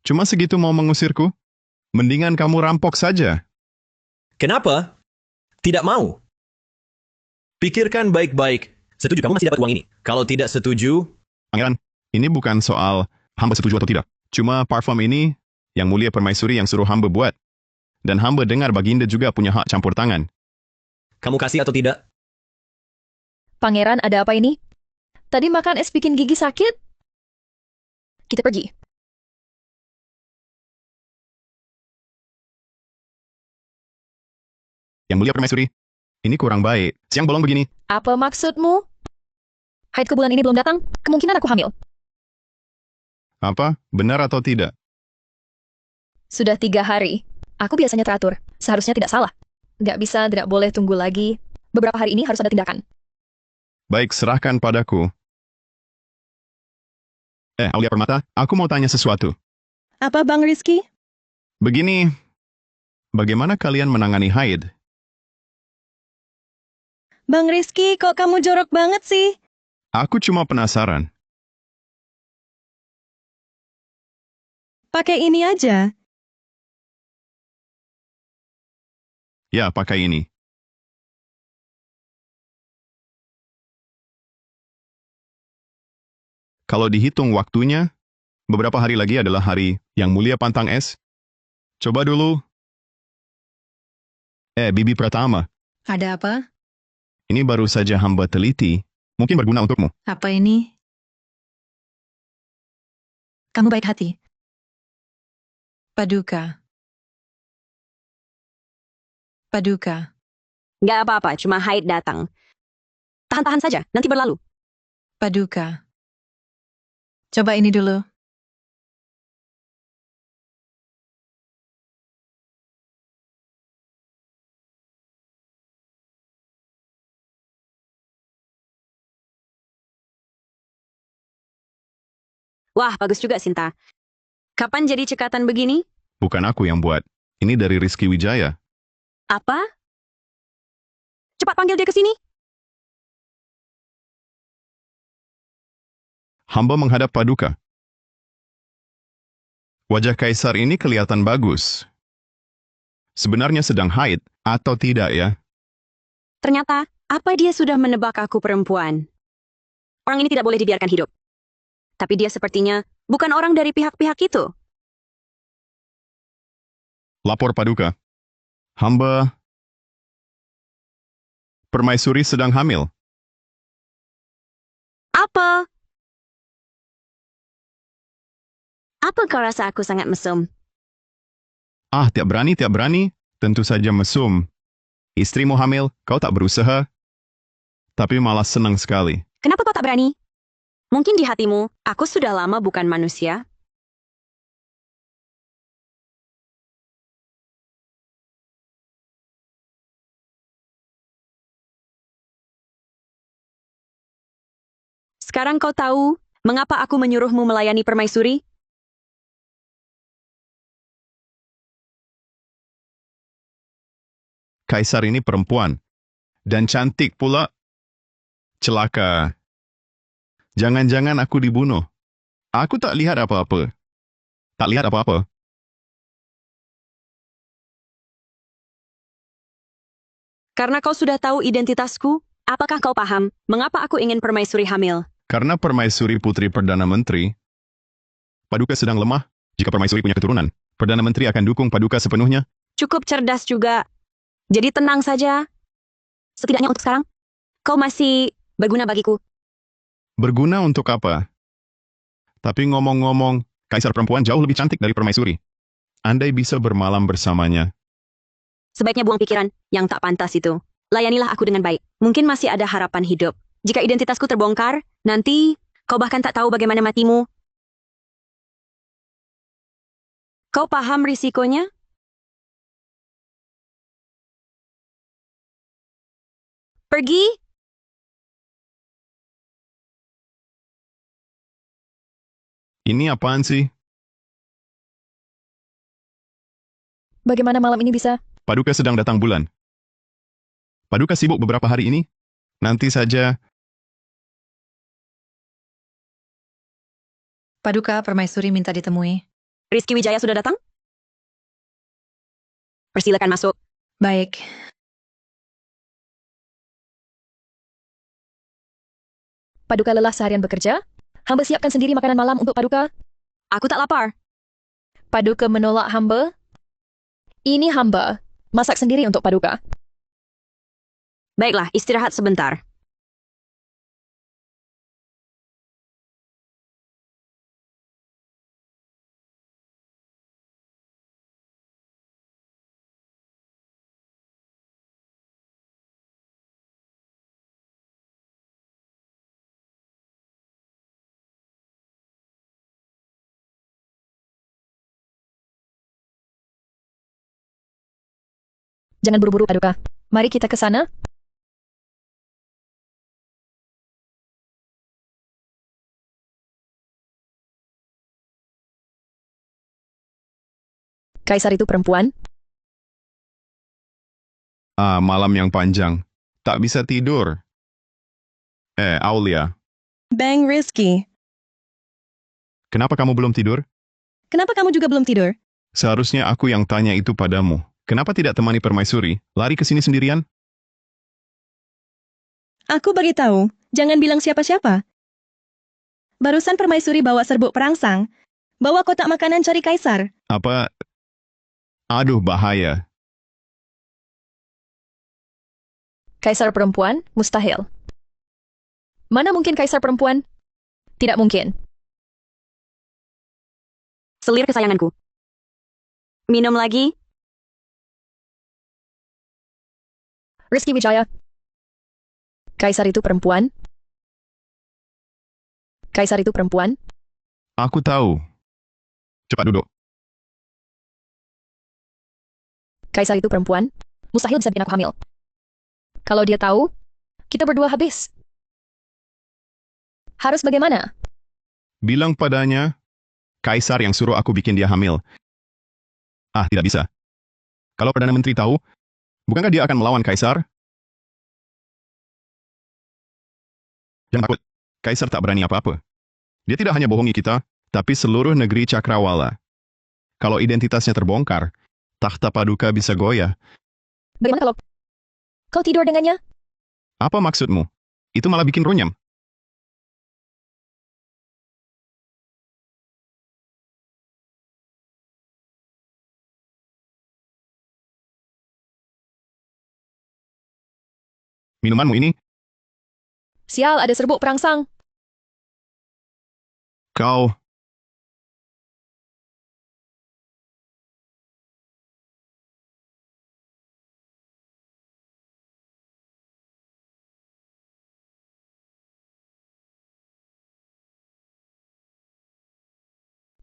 Cuma segitu mau mengusirku? Mendingan kamu rampok saja. Kenapa? Tidak mau. Pikirkan baik-baik. Setuju kamu masih dapat uang ini. Kalau tidak setuju... Pangeran, ini bukan soal hamba setuju atau tidak. Cuma parfum ini yang mulia permaisuri yang suruh hamba buat. Dan hamba dengar Baginda juga punya hak campur tangan. Kamu kasih atau tidak? Pangeran, ada apa ini? Tadi makan es bikin gigi sakit? Kita pergi. Yang mulia permaisuri, ini kurang baik. Siang bolong begini. Apa maksudmu? Haidku bulan ini belum datang, kemungkinan aku hamil. Apa? Benar atau tidak? Sudah 3 hari. Aku biasanya teratur. Seharusnya tidak salah. Nggak bisa, tidak boleh tunggu lagi. Beberapa hari ini harus ada tindakan. Baik, serahkan padaku. Aulia Permata, aku mau tanya sesuatu. Apa Bang Rizky? Begini, bagaimana kalian menangani haid? Bang Rizky, kok kamu jorok banget sih? Aku cuma penasaran. Pakai ini aja. Ya, pakai ini. Kalau dihitung waktunya, beberapa hari lagi adalah hari yang mulia pantang es. Coba dulu. Bibi Pratama, Ada apa? ini baru saja hamba teliti. Mungkin berguna untukmu. Apa ini? Kamu baik hati. Paduka. Paduka. Nggak apa-apa, cuma haid datang. Tahan-tahan saja, nanti berlalu. Paduka. Coba ini dulu. Wah, bagus juga, Sinta. Kapan jadi cekatan begini? Bukan aku yang buat. Ini dari Rizky Wijaya. Apa? Cepat panggil dia ke sini. Hamba menghadap Paduka. Wajah kaisar ini kelihatan bagus. Sebenarnya sedang haid atau tidak ya? Ternyata, apa dia sudah menebak aku perempuan? Orang ini tidak boleh dibiarkan hidup. Tapi dia sepertinya bukan orang dari pihak-pihak itu. Lapor Paduka. Hamba permaisuri sedang hamil. Apa? Apa kau rasa aku sangat mesum? Tiap berani. Tentu saja mesum. Istrimu hamil, kau tak berusaha. Tapi malah senang sekali. Kenapa kau tak berani? Mungkin di hatimu, aku sudah lama bukan manusia. Sekarang kau tahu mengapa aku menyuruhmu melayani permaisuri? Kaisar ini perempuan. Dan cantik pula. Celaka. Jangan-jangan aku dibunuh. Aku tak lihat apa-apa. Tak lihat apa-apa. Karena kau sudah tahu identitasku, apakah kau paham mengapa aku ingin permaisuri hamil? Karena permaisuri putri Perdana Menteri, Paduka sedang lemah. Jika permaisuri punya keturunan, Perdana Menteri akan dukung Paduka sepenuhnya. Cukup cerdas juga. Jadi tenang saja. Setidaknya untuk sekarang, kau masih berguna bagiku. Berguna untuk apa? Tapi ngomong-ngomong, kaisar perempuan jauh lebih cantik dari permaisuri. Andai bisa bermalam bersamanya. Sebaiknya buang pikiran yang tak pantas itu. Layanilah aku dengan baik. Mungkin masih ada harapan hidup. Jika identitasku terbongkar, nanti kau bahkan tak tahu bagaimana matimu. Kau paham risikonya? Pergi? Ini apaan sih? Bagaimana malam ini bisa? Paduka sedang datang bulan. Paduka sibuk beberapa hari ini? Nanti saja. Paduka, permaisuri minta ditemui. Rizky Wijaya sudah datang? Persilakan masuk. Baik. Paduka lelah seharian bekerja? Hamba siapkan sendiri makanan malam untuk Paduka. Aku tak lapar. Paduka menolak hamba? Ini hamba. Masak sendiri untuk Paduka. Baiklah, istirahat sebentar. Jangan buru-buru, Paduka. Mari kita ke sana. Kaisar itu perempuan? Malam yang panjang. Tak bisa tidur. Aulia, Bang Rizky, kenapa kamu belum tidur? kenapa kamu juga belum tidur? Seharusnya aku yang tanya itu padamu. Kenapa tidak temani permaisuri? Lari ke sini sendirian? Aku beritahu, jangan bilang siapa-siapa. Barusan permaisuri bawa serbuk perangsang, bawa kotak makanan cari kaisar. Apa? Aduh, bahaya. Kaisar perempuan? Mustahil. Mana mungkin kaisar perempuan? Tidak mungkin. Selir kesayanganku. Minum lagi? Rizky Wijaya. Kaisar itu perempuan? Kaisar itu perempuan? Aku tahu. Cepat duduk. Kaisar itu perempuan? Mustahil bisa bikin aku hamil. Kalau dia tahu, kita berdua habis. Harus bagaimana? Bilang padanya, Kaisar yang suruh aku bikin dia hamil. Tidak bisa. Kalau Perdana Menteri tahu, bukankah dia akan melawan Kaisar? Jangan takut. Kaisar tak berani apa-apa. Dia tidak hanya bohongi kita, tapi seluruh negeri Cakrawala. Kalau identitasnya terbongkar, takhta Paduka bisa goyah. Bagaimana kalau kau tidur dengannya? Apa maksudmu? Itu malah bikin runyam. Minumanmu ini? Sial, ada serbuk perangsang. Kau...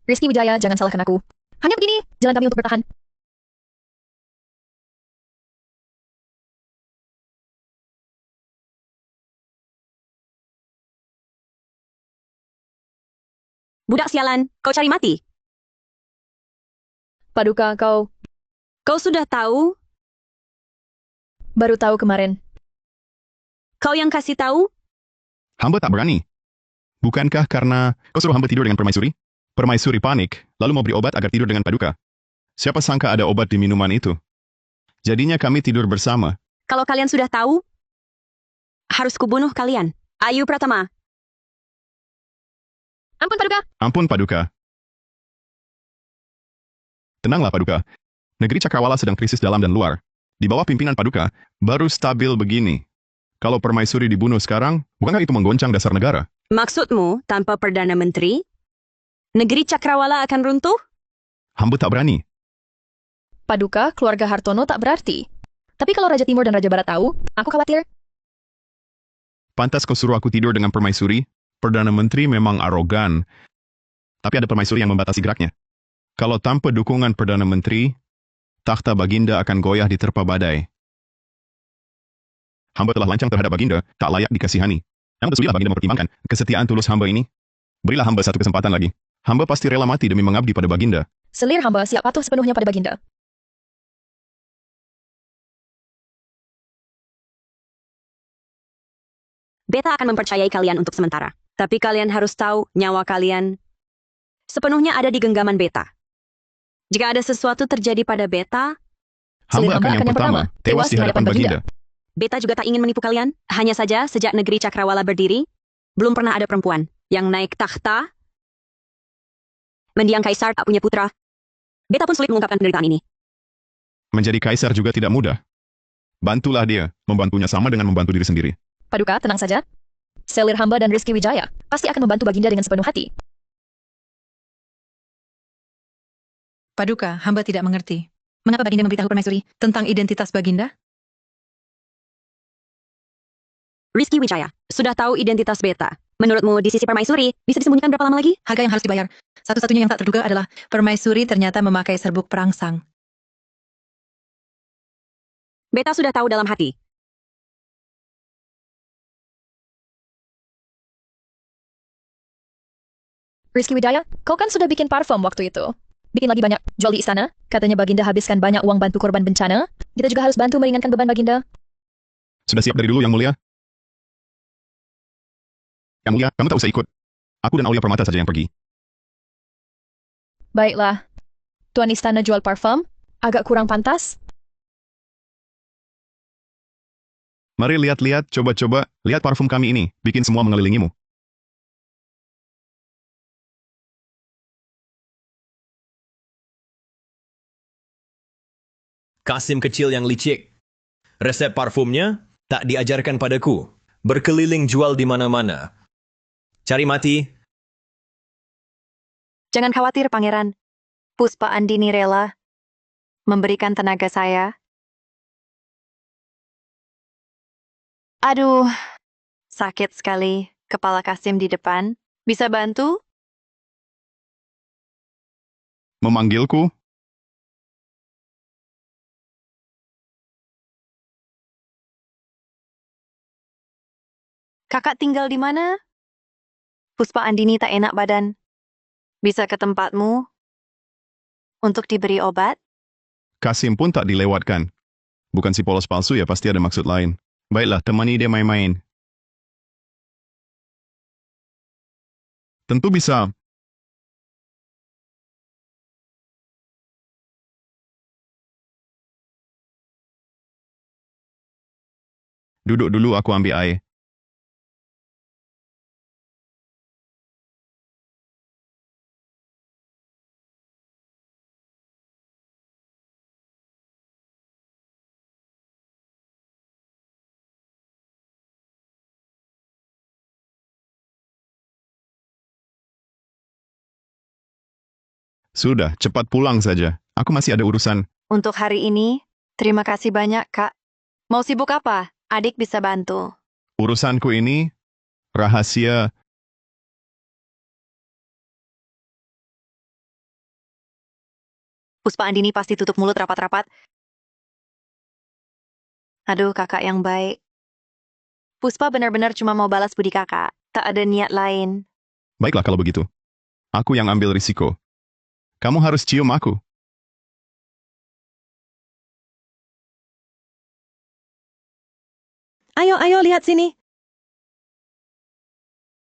Rizky Wijaya, jangan salahkan aku. Hanya begini, jalan kami untuk bertahan. Budak sialan, kau cari mati. Paduka, kau Kau sudah tahu? baru tahu kemarin. Kau yang kasih tahu? Hamba tak berani. Bukankah karena kau suruh hamba tidur dengan permaisuri? Permaisuri panik, lalu mau beri obat agar tidur dengan Paduka. Siapa sangka ada obat di minuman itu? Jadinya kami tidur bersama. Kalau kalian sudah tahu, harus kubunuh kalian. Ayu Pratama. Ampun, Paduka. Ampun, Paduka. Tenanglah, Paduka. Negeri Cakrawala sedang krisis dalam dan luar. Di bawah pimpinan Paduka, baru stabil begini. Kalau permaisuri dibunuh sekarang, bukankah itu menggoncang dasar negara? Maksudmu, tanpa Perdana Menteri, negeri Cakrawala akan runtuh? Hamba tak berani. Paduka, keluarga Hartono tak berarti. Tapi kalau Raja Timur dan Raja Barat tahu, aku khawatir. Pantas kau suruh aku tidur dengan permaisuri? Perdana Menteri memang arogan. Tapi ada permaisuri yang membatasi geraknya. Kalau tanpa dukungan Perdana Menteri, takhta Baginda akan goyah diterpa badai. Hamba telah lancang terhadap Baginda, tak layak dikasihani. Namun tersudilah Baginda mempertimbangkan kesetiaan tulus hamba ini. Berilah hamba satu kesempatan lagi. Hamba pasti rela mati demi mengabdi pada Baginda. Selir hamba siap patuh sepenuhnya pada Baginda. Beta akan mempercayai kalian untuk sementara. Tapi kalian harus tahu nyawa kalian sepenuhnya ada di genggaman Beta. Jika ada sesuatu terjadi pada Beta, Hamba akan yang pertama, tewas di hadapan Baginda. Beta juga tak ingin menipu kalian. Hanya saja sejak negeri Cakrawala berdiri, belum pernah ada perempuan yang naik takhta, mendiang kaisar tak punya putra. Beta pun sulit mengungkapkan penderitaan ini. Menjadi kaisar juga tidak mudah. Bantulah dia, membantunya sama dengan membantu diri sendiri. Paduka, tenang saja. Selir hamba dan Rizky Wijaya pasti akan membantu Baginda dengan sepenuh hati. Paduka, hamba tidak mengerti. Mengapa Baginda memberitahu Permaisuri tentang identitas Baginda? Rizky Wijaya, sudah tahu identitas Beta. Menurutmu di sisi Permaisuri, bisa disembunyikan berapa lama lagi? Harga yang harus dibayar. Satu-satunya yang tak terduga adalah Permaisuri ternyata memakai serbuk perangsang. Beta sudah tahu dalam hati. Rizky Wijaya, kau kan sudah bikin parfum waktu itu. Bikin lagi banyak, jual di istana. Katanya Baginda habiskan banyak uang bantu korban bencana. Kita juga harus bantu meringankan beban Baginda. Sudah siap dari dulu, Yang Mulia? Yang Mulia, kamu tak usah ikut. Aku dan Aulia Permata saja yang pergi. Baiklah. Tuan istana jual parfum, agak kurang pantas. Mari lihat-lihat, coba-coba, lihat parfum kami ini, bikin semua mengelilingimu. Kasim kecil yang licik. Resep parfumnya tak diajarkan padaku. Berkeliling jual di mana-mana. Cari mati. Jangan khawatir, Pangeran. Puspa Andini rela memberikan tenaga saya. Aduh, sakit sekali kepala Kasim di depan. Bisa bantu? Memanggilku? Kakak tinggal di mana? Puspa Andini tak enak badan. Bisa ke tempatmu untuk diberi obat? Kasim pun tak dilewatkan. Bukan si polos palsu ya, pasti ada maksud lain. Baiklah, temani dia main-main. Tentu bisa. Duduk dulu, aku ambil air. Sudah, cepat pulang saja. Aku masih ada urusan. Untuk hari ini, terima kasih banyak, Kak. Mau sibuk apa? Adik bisa bantu. Urusanku ini rahasia. Puspa Andini pasti tutup mulut rapat-rapat. Aduh, kakak yang baik. Puspa benar-benar cuma mau balas budi kakak. Tak ada niat lain. Baiklah kalau begitu. Aku yang ambil risiko. Kamu harus cium aku. Ayo, ayo, lihat sini.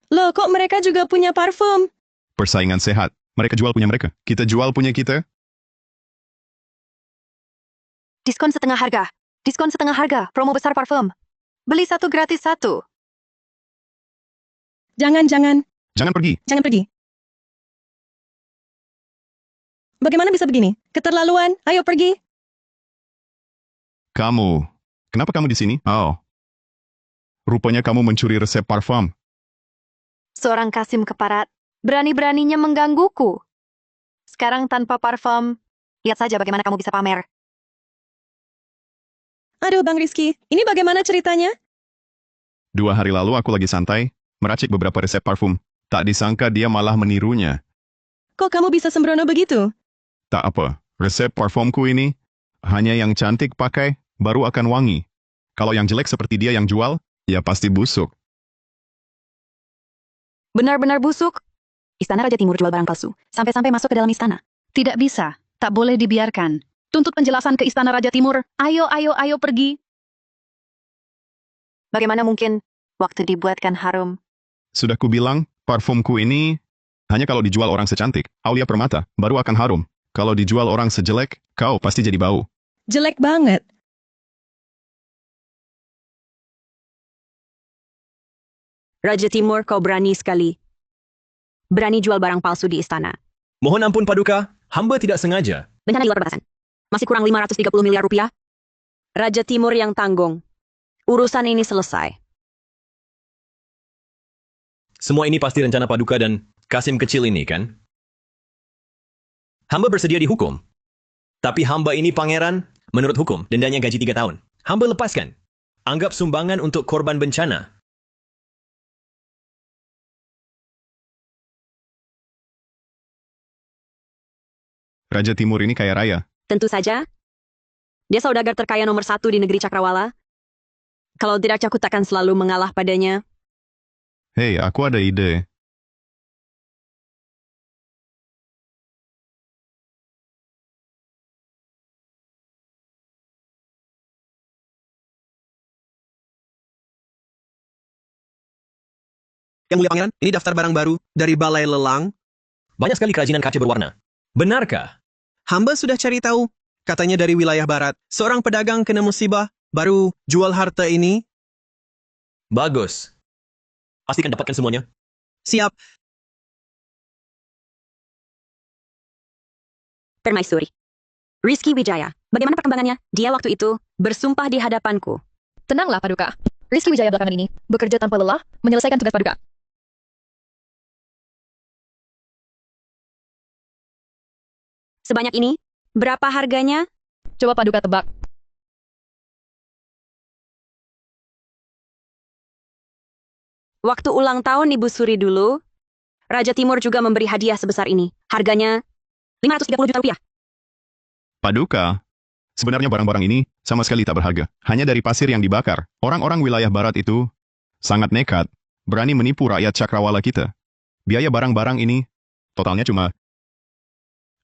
Loh, kok mereka juga punya parfum? Persaingan sehat. Mereka jual punya mereka. Kita jual punya kita. Diskon setengah harga. Diskon setengah harga. Promo besar parfum. Beli satu gratis satu. Jangan. Jangan pergi. Jangan pergi. Bagaimana bisa begini? Keterlaluan. Ayo pergi. Kamu. Kenapa kamu di sini? Oh. Rupanya kamu mencuri resep parfum. Seorang Kasim keparat. Berani-beraninya menggangguku. Sekarang tanpa parfum. Lihat saja bagaimana kamu bisa pamer. Aduh, Bang Rizky. Ini bagaimana ceritanya? 2 hari lalu aku lagi santai, meracik beberapa resep parfum. Tak disangka dia malah menirunya. Kok kamu bisa sembrono begitu? Tak apa, resep parfumku ini hanya yang cantik pakai, baru akan wangi. Kalau yang jelek seperti dia yang jual, ya pasti busuk. Benar-benar busuk. Istana Raja Timur jual barang palsu, sampai-sampai masuk ke dalam istana. Tidak bisa, tak boleh dibiarkan. Tuntut penjelasan ke Istana Raja Timur. Ayo, ayo, ayo pergi. Bagaimana mungkin waktu dibuatkan harum? Sudah kubilang, parfumku ini hanya kalau dijual orang secantik Aulia Permata, baru akan harum. Kalau dijual orang sejelek, kau pasti jadi bau. Jelek banget. Raja Timur, kau berani sekali. Berani jual barang palsu di istana. Mohon ampun Paduka, hamba tidak sengaja. Bencana di luar perbatasan. Masih kurang 530 miliar rupiah. Raja Timur yang tanggung. Urusan ini selesai. Semua ini pasti rencana Paduka dan Kasim kecil ini, kan? Hamba bersedia dihukum. Tapi hamba ini pangeran, menurut hukum, dendanya gaji 3 tahun. Hamba lepaskan. Anggap sumbangan untuk korban bencana. Raja Timur ini kaya raya. Tentu saja. Dia saudagar terkaya nomor 1 di negeri Cakrawala. Kalau tidak, aku takkan selalu mengalah padanya. Hei, aku ada ide. Yang Mulia Pangeran, ini daftar barang baru dari Balai Lelang. Banyak sekali kerajinan kaca berwarna. Benarkah? Hamba sudah cari tahu. Katanya dari wilayah barat. Seorang pedagang kena musibah, baru jual harta ini. Bagus. Pastikan dapatkan semuanya. Siap. Permaisuri. Rizky Wijaya. Bagaimana perkembangannya? Dia waktu itu bersumpah di hadapanku. Tenanglah, Paduka. Rizky Wijaya belakangan ini bekerja tanpa lelah menyelesaikan tugas Paduka. Sebanyak ini, berapa harganya? Coba Paduka tebak. Waktu ulang tahun Ibu Suri dulu, Raja Timur juga memberi hadiah sebesar ini. Harganya 530 juta rupiah. Paduka, sebenarnya barang-barang ini sama sekali tak berharga. Hanya dari pasir yang dibakar. Orang-orang wilayah barat itu sangat nekat, berani menipu rakyat Cakrawala kita. Biaya barang-barang ini totalnya cuma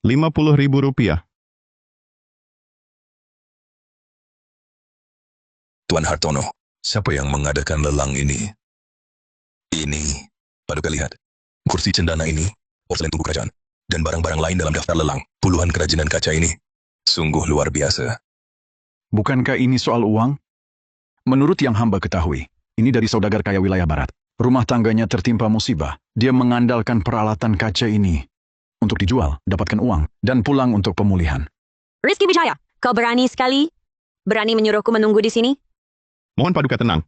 50.000 rupiah. Tuan Hartono, siapa yang mengadakan lelang ini? Ini, Paduka lihat. Kursi cendana ini, porselen tubuh kerajaan, dan barang-barang lain dalam daftar lelang. Puluhan kerajinan kaca ini. Sungguh luar biasa. Bukankah ini soal uang? Menurut yang hamba ketahui, ini dari saudagar kaya wilayah barat. Rumah tangganya tertimpa musibah. Dia mengandalkan peralatan kaca ini untuk dijual, dapatkan uang, dan pulang untuk pemulihan. Rizky Wijaya, kau berani sekali? Berani menyuruhku menunggu di sini? Mohon Paduka tenang.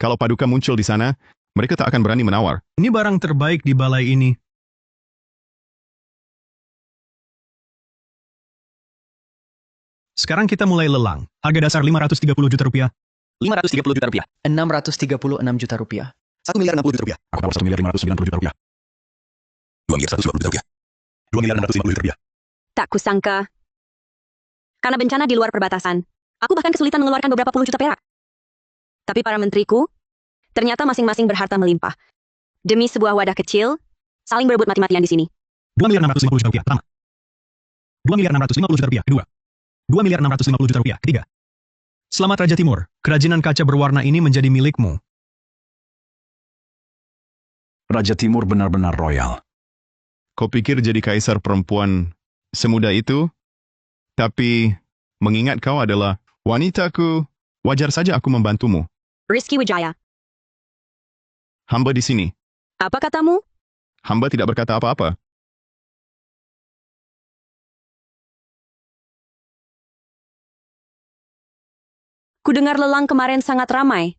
Kalau Paduka muncul di sana, mereka tak akan berani menawar. Ini barang terbaik di balai ini. Sekarang kita mulai lelang. Harga dasar 530 juta rupiah. 530 juta rupiah. 636 juta rupiah. 1 miliar 60 juta rupiah. Aku dapat 1 miliar 590 juta rupiah. 2 miliar 120 juta rupiah. 2 miliar 650 juta rupiah. Tak kusangka. Karena bencana di luar perbatasan, aku bahkan kesulitan mengeluarkan beberapa puluh juta perak. Tapi para menteriku, ternyata masing-masing berharta melimpah. Demi sebuah wadah kecil, saling berebut mati-matian di sini. 2 miliar 650 juta rupiah. Pertama. 2 miliar 650 juta rupiah. Kedua. 2 miliar 650 juta rupiah. Ketiga. Selamat Raja Timur. Kerajinan kaca berwarna ini menjadi milikmu. Raja Timur benar-benar royal. Kau pikir jadi kaisar perempuan semudah itu? Tapi, mengingat kau adalah wanitaku, wajar saja aku membantumu. Rizky Wijaya, Hamba di sini. apa katamu? Hamba tidak berkata apa-apa. Kudengar lelang kemarin sangat ramai.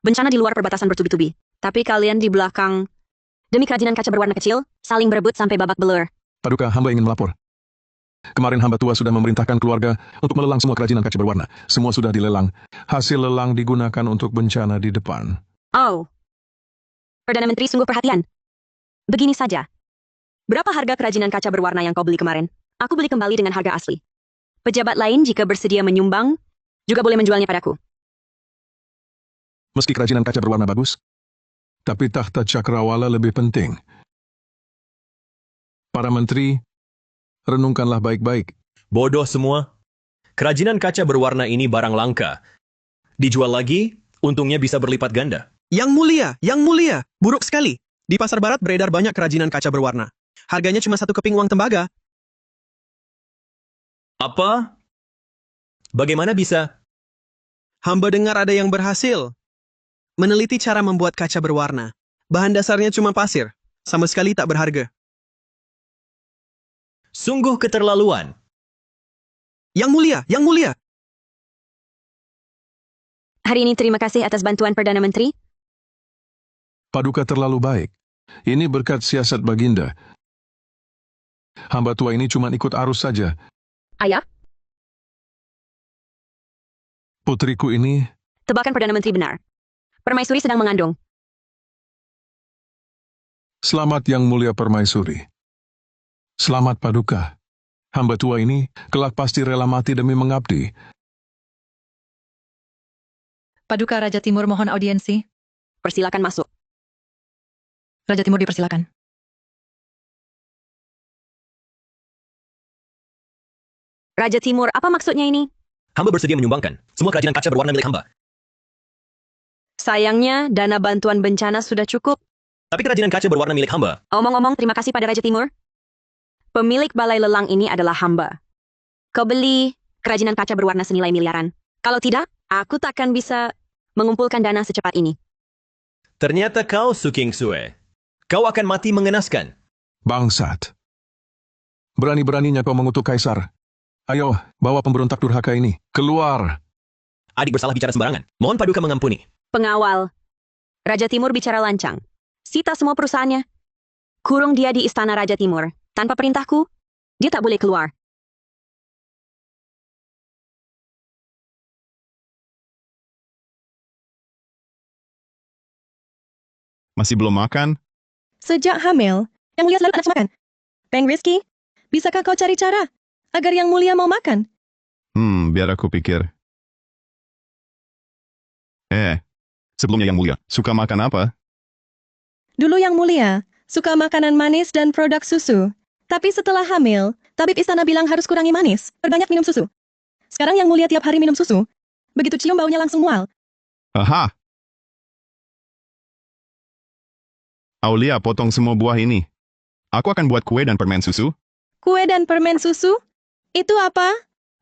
Bencana di luar perbatasan bertubi-tubi. Tapi kalian di belakang, demi kerajinan kaca berwarna kecil, saling berebut sampai babak belur. Paduka, hamba ingin melapor. Kemarin hamba tua sudah memerintahkan keluarga untuk melelang semua kerajinan kaca berwarna. Semua sudah dilelang. Hasil lelang digunakan untuk bencana di depan. Oh. Perdana Menteri sungguh perhatian. Begini saja. Berapa harga kerajinan kaca berwarna yang kau beli kemarin? Aku beli kembali dengan harga asli. Pejabat lain jika bersedia menyumbang, juga boleh menjualnya padaku. Meski kerajinan kaca berwarna bagus, tapi tahta Cakrawala lebih penting. Para menteri, renungkanlah baik-baik. Bodoh semua. Kerajinan kaca berwarna ini barang langka. Dijual lagi, untungnya bisa berlipat ganda. Yang mulia, buruk sekali. Di pasar barat beredar banyak kerajinan kaca berwarna. Harganya cuma 1 keping uang tembaga. Apa? Bagaimana bisa? Hamba dengar ada yang berhasil meneliti cara membuat kaca berwarna. Bahan dasarnya cuma pasir, sama sekali tak berharga. Sungguh keterlaluan. Yang mulia. Hari ini terima kasih atas bantuan Perdana Menteri. Paduka terlalu baik. Ini berkat siasat Baginda. Hamba tua ini cuma ikut arus saja. Ayah, Putriku ini, tebakan Perdana Menteri benar. Permaisuri sedang mengandung. selamat Yang Mulia Permaisuri. Selamat Paduka. Hamba tua ini kelak pasti rela mati demi mengabdi. Paduka Raja Timur mohon audiensi. Persilakan masuk. Raja Timur dipersilakan. Raja Timur, apa maksudnya ini? Hamba bersedia menyumbangkan semua kerajinan kaca berwarna milik hamba. Sayangnya, dana bantuan bencana sudah cukup. Tapi kerajinan kaca berwarna milik hamba. Omong-omong, terima kasih pada Raja Timur. Pemilik balai lelang ini adalah hamba. Kau beli kerajinan kaca berwarna senilai miliaran. Kalau tidak, aku takkan bisa mengumpulkan dana secepat ini. Ternyata kau Suking Sue. Kau akan mati mengenaskan. Bangsat. Berani-beraninya kau mengutuk Kaisar. Ayo, bawa pemberontak durhaka ini. Keluar. Adik bersalah bicara sembarangan. Mohon Paduka mengampuni. Pengawal. Raja Timur bicara lancang. Sita semua perusahaannya. Kurung dia di Istana Raja Timur. Tanpa perintahku, dia tak boleh keluar. Masih belum makan? Sejak hamil, Yang Mulia selalu anak makan. Peng Rizky, bisakah kau cari cara agar Yang Mulia mau makan? Biar aku pikir. Sebelumnya Yang Mulia, suka makan apa? Dulu Yang Mulia suka makanan manis dan produk susu. Tapi setelah hamil, tabib istana bilang harus kurangi manis, perbanyak minum susu. Sekarang Yang Mulia tiap hari minum susu. Begitu cium baunya langsung mual. Aha! Aulia, potong semua buah ini. Aku akan buat kue dan permen susu. Kue dan permen susu? Itu apa?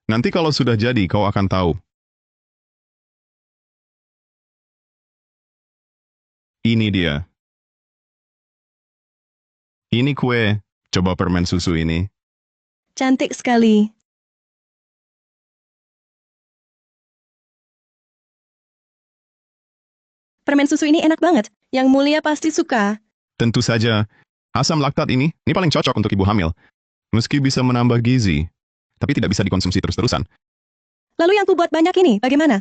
Nanti kalau sudah jadi, kau akan tahu. Ini dia. Ini kue. Coba permen susu ini. Cantik sekali. Permen susu ini enak banget. Yang Mulia pasti suka. Tentu saja. Asam laktat ini paling cocok untuk ibu hamil. Meski bisa menambah gizi, tapi tidak bisa dikonsumsi terus-terusan. Lalu yang ku buat banyak ini, bagaimana?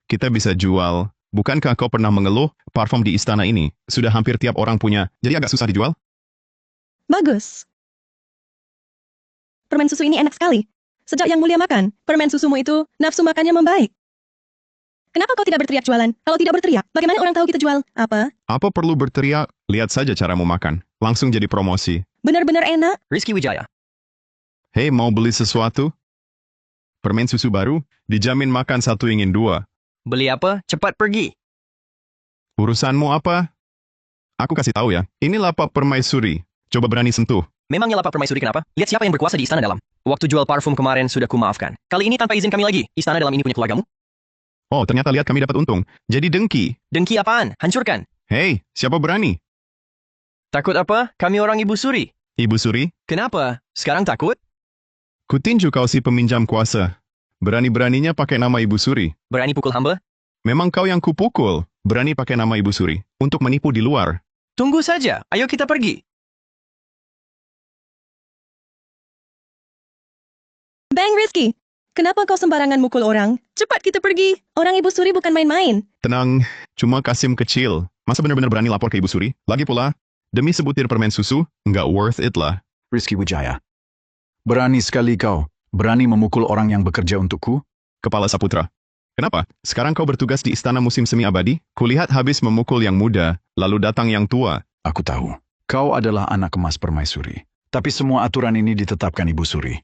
Kita bisa jual. Bukankah kau pernah mengeluh, parfum di istana ini sudah hampir tiap orang punya, jadi agak susah dijual? Bagus. Permen susu ini enak sekali. Sejak Yang Mulia makan, permen susumu itu, nafsu makannya membaik. Kenapa kau tidak berteriak jualan? Kalau tidak berteriak, bagaimana orang tahu kita jual? Apa? Apa perlu berteriak? Lihat saja caramu makan. Langsung jadi promosi. Benar-benar enak. Rizky Wijaya. Hei, mau beli sesuatu? Permen susu baru? Dijamin makan satu ingin dua. Beli apa? Cepat pergi. Urusanmu apa? Aku kasih tahu ya. Ini lapak permaisuri. Coba berani sentuh. Memangnya lapak permaisuri kenapa? Lihat siapa yang berkuasa di istana dalam. Waktu jual parfum kemarin sudah kumaafkan. Kali ini tanpa izin kami lagi. Istana dalam ini punya keluargamu? Oh, ternyata lihat kami dapat untung. Jadi dengki. Dengki apaan? Hancurkan. Hei, siapa berani? Takut apa? Kami orang Ibu Suri. Ibu Suri? Kenapa? Sekarang takut? Kutinju kau si peminjam kuasa. Berani-beraninya pakai nama Ibu Suri. Berani pukul hamba? Memang kau yang kupukul. Berani pakai nama Ibu Suri. Untuk menipu di luar. Tunggu saja. Ayo kita pergi. Bang Rizky, kenapa kau sembarangan mukul orang? Cepat kita pergi. Orang Ibu Suri bukan main-main. Tenang, cuma Kasim kecil. Masa benar-benar berani lapor ke Ibu Suri? Lagi pula, demi sebutir permen susu, nggak worth it lah. Rizky Wijaya. Berani sekali kau. Berani memukul orang yang bekerja untukku? Kepala Saputra. Kenapa? Sekarang kau bertugas di istana musim semi abadi? Kulihat habis memukul yang muda, lalu datang yang tua. Aku tahu. Kau adalah anak emas permaisuri. Tapi semua aturan ini ditetapkan Ibu Suri.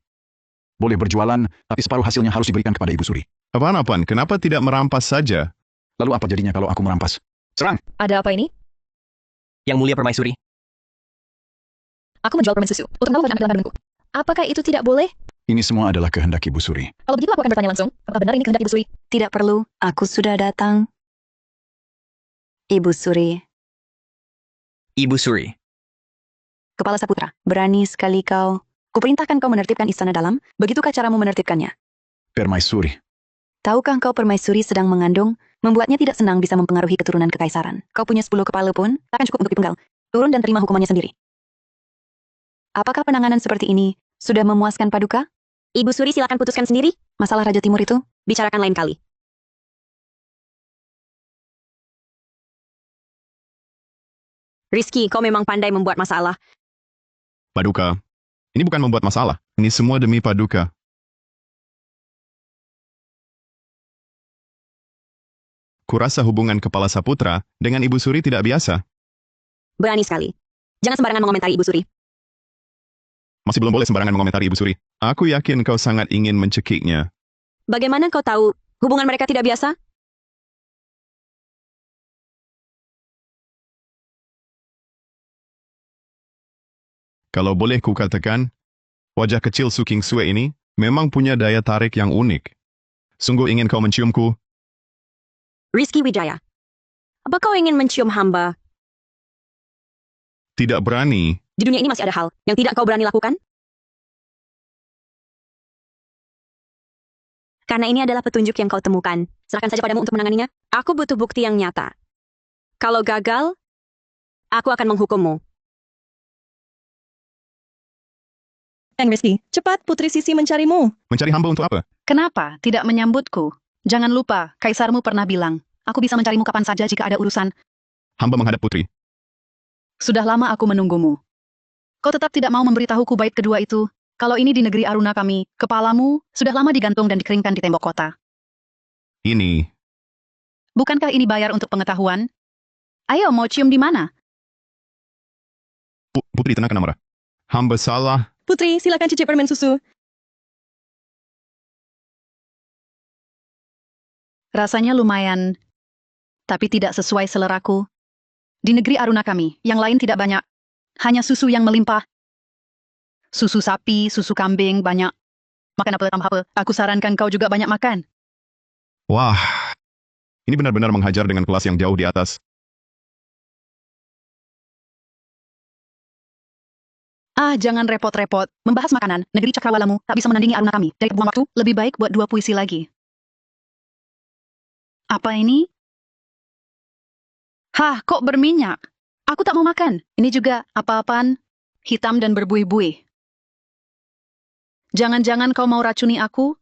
Boleh berjualan, tapi separuh hasilnya harus diberikan kepada Ibu Suri. Apaan? Kenapa tidak merampas saja? Lalu apa jadinya kalau aku merampas? Serang! Ada apa ini? Yang mulia permaisuri. Aku menjual permen susu untuk kamu dan ambil kandunganku. Apakah itu tidak boleh? Ini semua adalah kehendak Ibu Suri. Kalau begitu aku akan bertanya langsung. Apakah benar ini kehendak Ibu Suri? Tidak perlu, aku sudah datang. Ibu Suri, Ibu Suri. Kepala Saputra, berani sekali kau. Kuperintahkan kau menertibkan istana dalam, begitukah caramu menertibkannya? Permaisuri. Tahukah kau permaisuri sedang mengandung, membuatnya tidak senang bisa mempengaruhi keturunan kekaisaran. Kau punya 10 kepala pun, takkan cukup untuk dipenggal. Turun dan terima hukumannya sendiri. Apakah penanganan seperti ini sudah memuaskan Paduka? Ibu Suri silakan putuskan sendiri. Masalah Raja Timur itu? Bicarakan lain kali. Rizky, kau memang pandai membuat masalah. Paduka, ini bukan membuat masalah. Ini semua demi Paduka. Kurasa hubungan Kepala Saputra dengan Ibu Suri tidak biasa. Berani sekali. Jangan sembarangan mengomentari Ibu Suri. Masih belum boleh sembarangan mengomentari Ibu Suri. Aku yakin kau sangat ingin mencekiknya. Bagaimana kau tahu hubungan mereka tidak biasa? Kalau boleh kukatakan, wajah kecil Su King Sue ini memang punya daya tarik yang unik. Sungguh ingin kau menciumku? Rizky Wijaya, apa kau ingin mencium hamba? Tidak berani. Di dunia ini masih ada hal yang tidak kau berani lakukan? Karena ini adalah petunjuk yang kau temukan. Serahkan saja padamu untuk menanganinya. Aku butuh bukti yang nyata. Kalau gagal, aku akan menghukummu. Rizky, cepat Putri Sisi mencarimu. Mencari hamba untuk apa? Kenapa tidak menyambutku? Jangan lupa, kaisarmu pernah bilang, aku bisa mencarimu kapan saja jika ada urusan. Hamba menghadap putri. Sudah lama aku menunggumu. Kau tetap tidak mau memberitahuku bait kedua itu. Kalau ini di negeri Aruna kami, kepalamu sudah lama digantung dan dikeringkan di tembok kota. Ini. Bukankah ini bayar untuk pengetahuan? Ayo, mau cium di mana? Putri, tenang, marah. Hamba salah. Putri, silakan cicip permen susu. Rasanya lumayan, tapi tidak sesuai seleraku. Di negeri Aruna kami, yang lain tidak banyak. Hanya susu yang melimpah. Susu sapi, susu kambing, banyak. Makan apa tambah apa, aku sarankan kau juga banyak makan. Wah, ini benar-benar menghajar dengan kelas yang jauh di atas. Jangan repot-repot. Membahas makanan, negeri cakrawalamu tak bisa menandingi Aruna kami. Dari buang waktu, lebih baik buat 2 puisi lagi. Apa ini? Kok berminyak? Aku tak mau makan. Ini juga apa-apaan? Hitam dan berbuih-buih. Jangan-jangan kau mau racuni aku?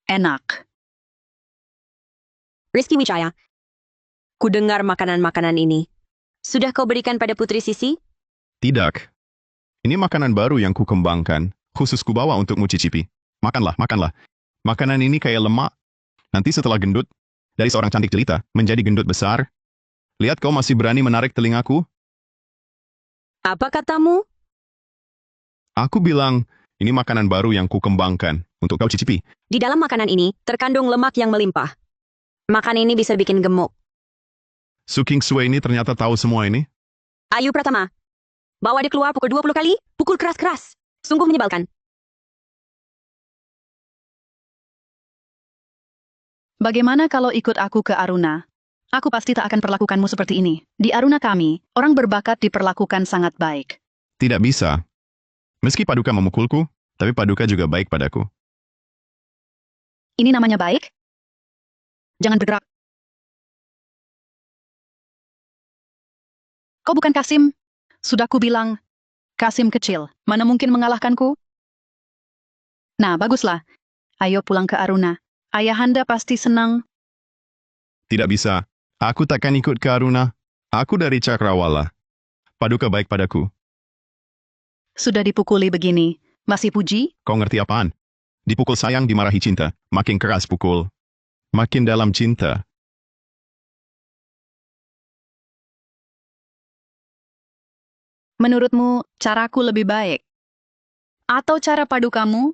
Enak. Rizky Wijaya, ku dengar makanan-makanan ini. Sudah kau berikan pada Putri Sisi? Tidak. Ini makanan baru yang kukembangkan, khusus kubawa untukmu cicipi. Makanlah, makanlah. Makanan ini kayak lemak. Nanti setelah gendut, dari seorang cantik jelita, menjadi gendut besar. Lihat kau masih berani menarik telingaku? Apa katamu? Aku bilang, ini makanan baru yang kukembangkan, untuk kau cicipi. Di dalam makanan ini, terkandung lemak yang melimpah. Makan ini bisa bikin gemuk. Su King Sue ini ternyata tahu semua ini? Ayu Pratama, bawa dia keluar pukul 20 kali, pukul keras-keras. Sungguh menyebalkan. Bagaimana kalau ikut aku ke Aruna? Aku pasti tak akan perlakukanmu seperti ini. Di Aruna kami, orang berbakat diperlakukan sangat baik. Tidak bisa. Meski Paduka memukulku, tapi Paduka juga baik padaku. Ini namanya baik? Jangan bergerak. Kau bukan Kasim. Sudah ku bilang, Kasim kecil, mana mungkin mengalahkanku? Nah, baguslah. Ayo pulang ke Aruna. Ayahanda pasti senang. Tidak bisa. Aku takkan ikut ke Aruna. Aku dari Cakrawala. Paduka baik padaku. Sudah dipukuli begini, masih puji? Kau ngerti apaan? Dipukul sayang, dimarahi cinta. Makin keras pukul, makin dalam cinta. Menurutmu, caraku lebih baik? Atau cara padukamu?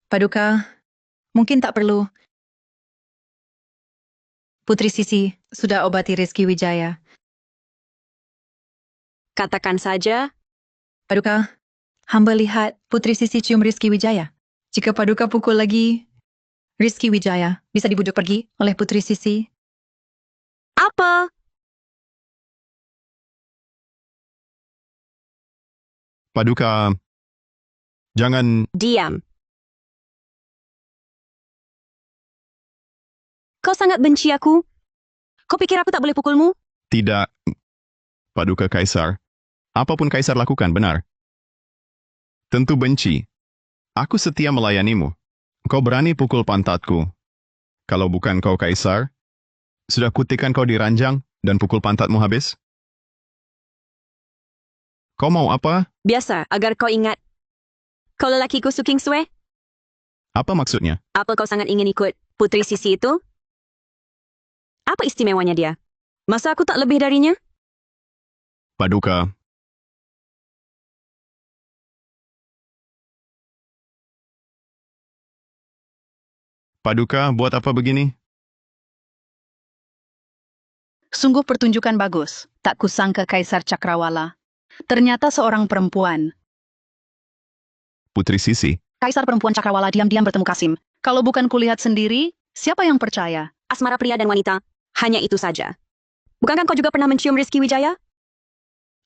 Paduka, mungkin tak perlu. Putri Sisi sudah obati Rizky Wijaya. Katakan saja. Paduka, hamba lihat Putri Sisi cium Rizky Wijaya. Jika Paduka pukul lagi, Rizky Wijaya bisa dibujuk pergi oleh Putri Sisi. Apa? Paduka, jangan... Diam. Kau sangat benci aku? Kau pikir aku tak boleh pukulmu? Tidak, Paduka Kaisar. Apapun Kaisar lakukan, benar. Tentu benci. Aku setia melayanimu. Kau berani pukul pantatku. Kalau bukan kau Kaisar, sudah kutikan kau di ranjang dan pukul pantatmu habis? Kau mau apa? Biasa, agar kau ingat. Kau lelakiku Su Kingsway? Apa maksudnya? Apa kau sangat ingin ikut Putri Sisi itu? Apa istimewanya dia? Masa aku tak lebih darinya? Paduka. Paduka, buat apa begini? Sungguh pertunjukan bagus. Tak kusangka Kaisar Cakrawala. Ternyata seorang perempuan. Putri Sisi. Kaisar perempuan Cakrawala diam-diam bertemu Kasim. Kalau bukan kulihat sendiri, siapa yang percaya? Asmara pria dan wanita. Hanya itu saja. Bukankah kau juga pernah mencium Rizky Wijaya?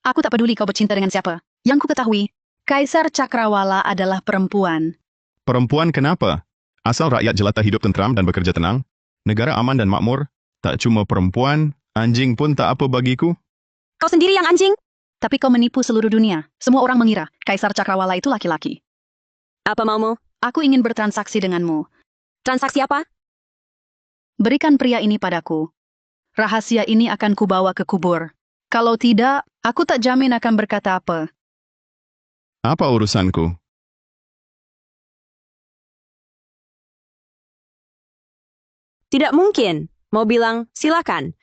Aku tak peduli kau bercinta dengan siapa. Yang ku ketahui, Kaisar Cakrawala adalah perempuan. Perempuan kenapa? Asal rakyat jelata hidup tentram dan bekerja tenang, negara aman dan makmur, tak cuma perempuan, anjing pun tak apa bagiku. Kau sendiri yang anjing? Tapi kau menipu seluruh dunia. Semua orang mengira Kaisar Cakrawala itu laki-laki. Apa maumu? Aku ingin bertransaksi denganmu. Transaksi apa? Berikan pria ini padaku. Rahasia ini akan kubawa ke kubur. Kalau tidak, aku tak jamin akan berkata apa. Apa urusanku? Tidak mungkin. Mau bilang, silakan.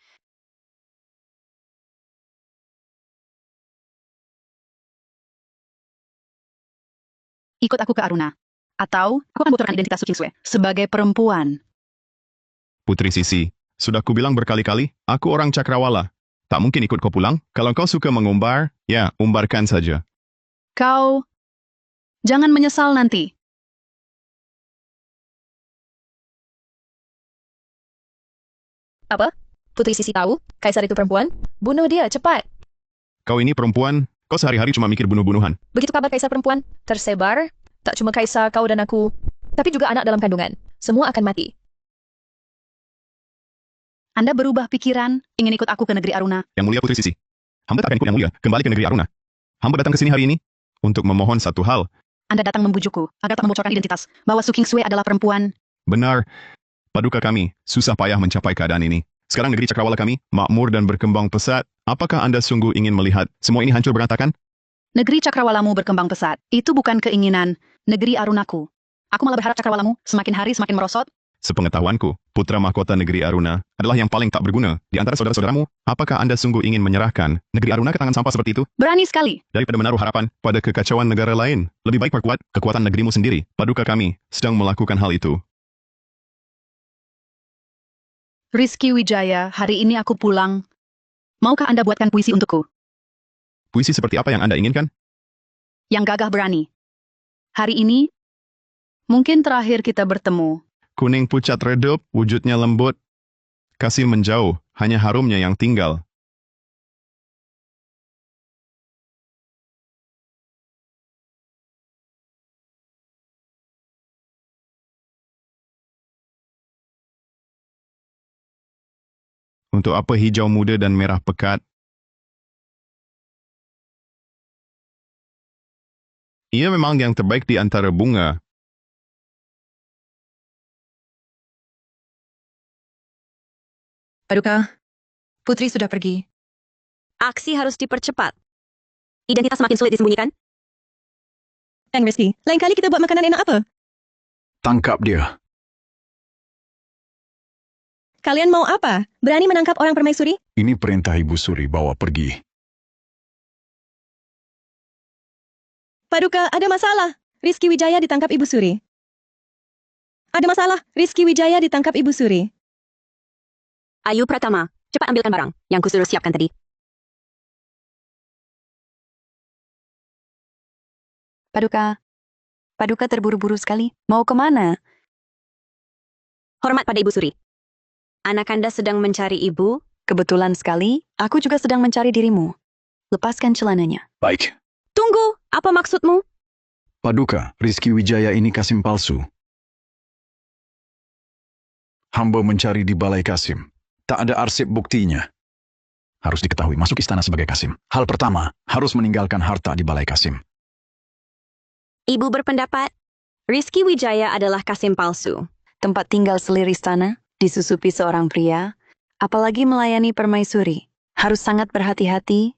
Ikut aku ke Aruna. Atau, aku akan bocorkan identitas Su Kingsway sebagai perempuan. Putri Sisi, sudah kubilang berkali-kali, aku orang Cakrawala. Tak mungkin ikut kau pulang. Kalau kau suka mengumbar, ya, umbarkan saja. Kau, jangan menyesal nanti. Apa? Putri Sisi tahu? Kaisar itu perempuan? Bunuh dia, cepat. Kau ini perempuan, kau sehari-hari cuma mikir bunuh-bunuhan. Begitu kabar Kaisar perempuan tersebar, tak cuma Kaisar, kau dan aku, tapi juga anak dalam kandungan. Semua akan mati. Anda berubah pikiran, ingin ikut aku ke negeri Aruna. Yang mulia Putri Sisi, hamba tak akan ikut yang mulia, kembali ke negeri Aruna. Hamba datang ke sini hari ini untuk memohon satu hal. Anda datang membujukku, agar tak membocorkan identitas, bahwa Su Kingsway adalah perempuan. Benar, Paduka kami, susah payah mencapai keadaan ini. Sekarang negeri Cakrawala kami, makmur dan berkembang pesat. Apakah Anda sungguh ingin melihat semua ini hancur berantakan? Negeri Cakrawalamu berkembang pesat. Itu bukan keinginan negeri Arunaku. Aku malah berharap Cakrawalamu semakin hari semakin merosot. Sepengetahuanku, putra mahkota negeri Aruna adalah yang paling tak berguna di antara saudara-saudaramu. Apakah Anda sungguh ingin menyerahkan negeri Aruna ke tangan sampah seperti itu? Berani sekali. Daripada menaruh harapan pada kekacauan negara lain, lebih baik perkuat kekuatan negerimu sendiri. Paduka kami sedang melakukan hal itu. Rizky Wijaya, hari ini aku pulang. Maukah Anda buatkan puisi untukku? Puisi seperti apa yang Anda inginkan? Yang gagah berani. Hari ini, mungkin terakhir kita bertemu. Kuning pucat redup, wujudnya lembut. Kasih menjauh, hanya harumnya yang tinggal. Untuk apa hijau muda dan merah pekat? Ia memang yang terbaik di antara bunga. Paduka, Putri sudah pergi. Aksi harus dipercepat. Identitas semakin sulit disembunyikan. Rizky, lain kali kita buat makanan enak apa? Tangkap dia. Kalian mau apa? Berani menangkap orang permaisuri? Ini perintah Ibu Suri, bawa pergi. Paduka, ada masalah. Rizky Wijaya ditangkap Ibu Suri. Ada masalah. Rizky Wijaya ditangkap Ibu Suri. Ayu Pratama, cepat ambilkan barang yang kusuruh siapkan tadi. Paduka terburu-buru sekali. Mau kemana? Hormat pada Ibu Suri. Anak Anda sedang mencari ibu? Kebetulan sekali, aku juga sedang mencari dirimu. Lepaskan celananya. Baik. Tunggu, apa maksudmu? Paduka, Rizky Wijaya ini Kasim palsu. Hamba mencari di Balai Kasim. Tak ada arsip buktinya. Harus diketahui, masuk istana sebagai Kasim. Hal pertama, harus meninggalkan harta di Balai Kasim. Ibu berpendapat, Rizky Wijaya adalah Kasim palsu. Tempat tinggal selir istana, disusupi seorang pria, apalagi melayani permaisuri. Harus sangat berhati-hati.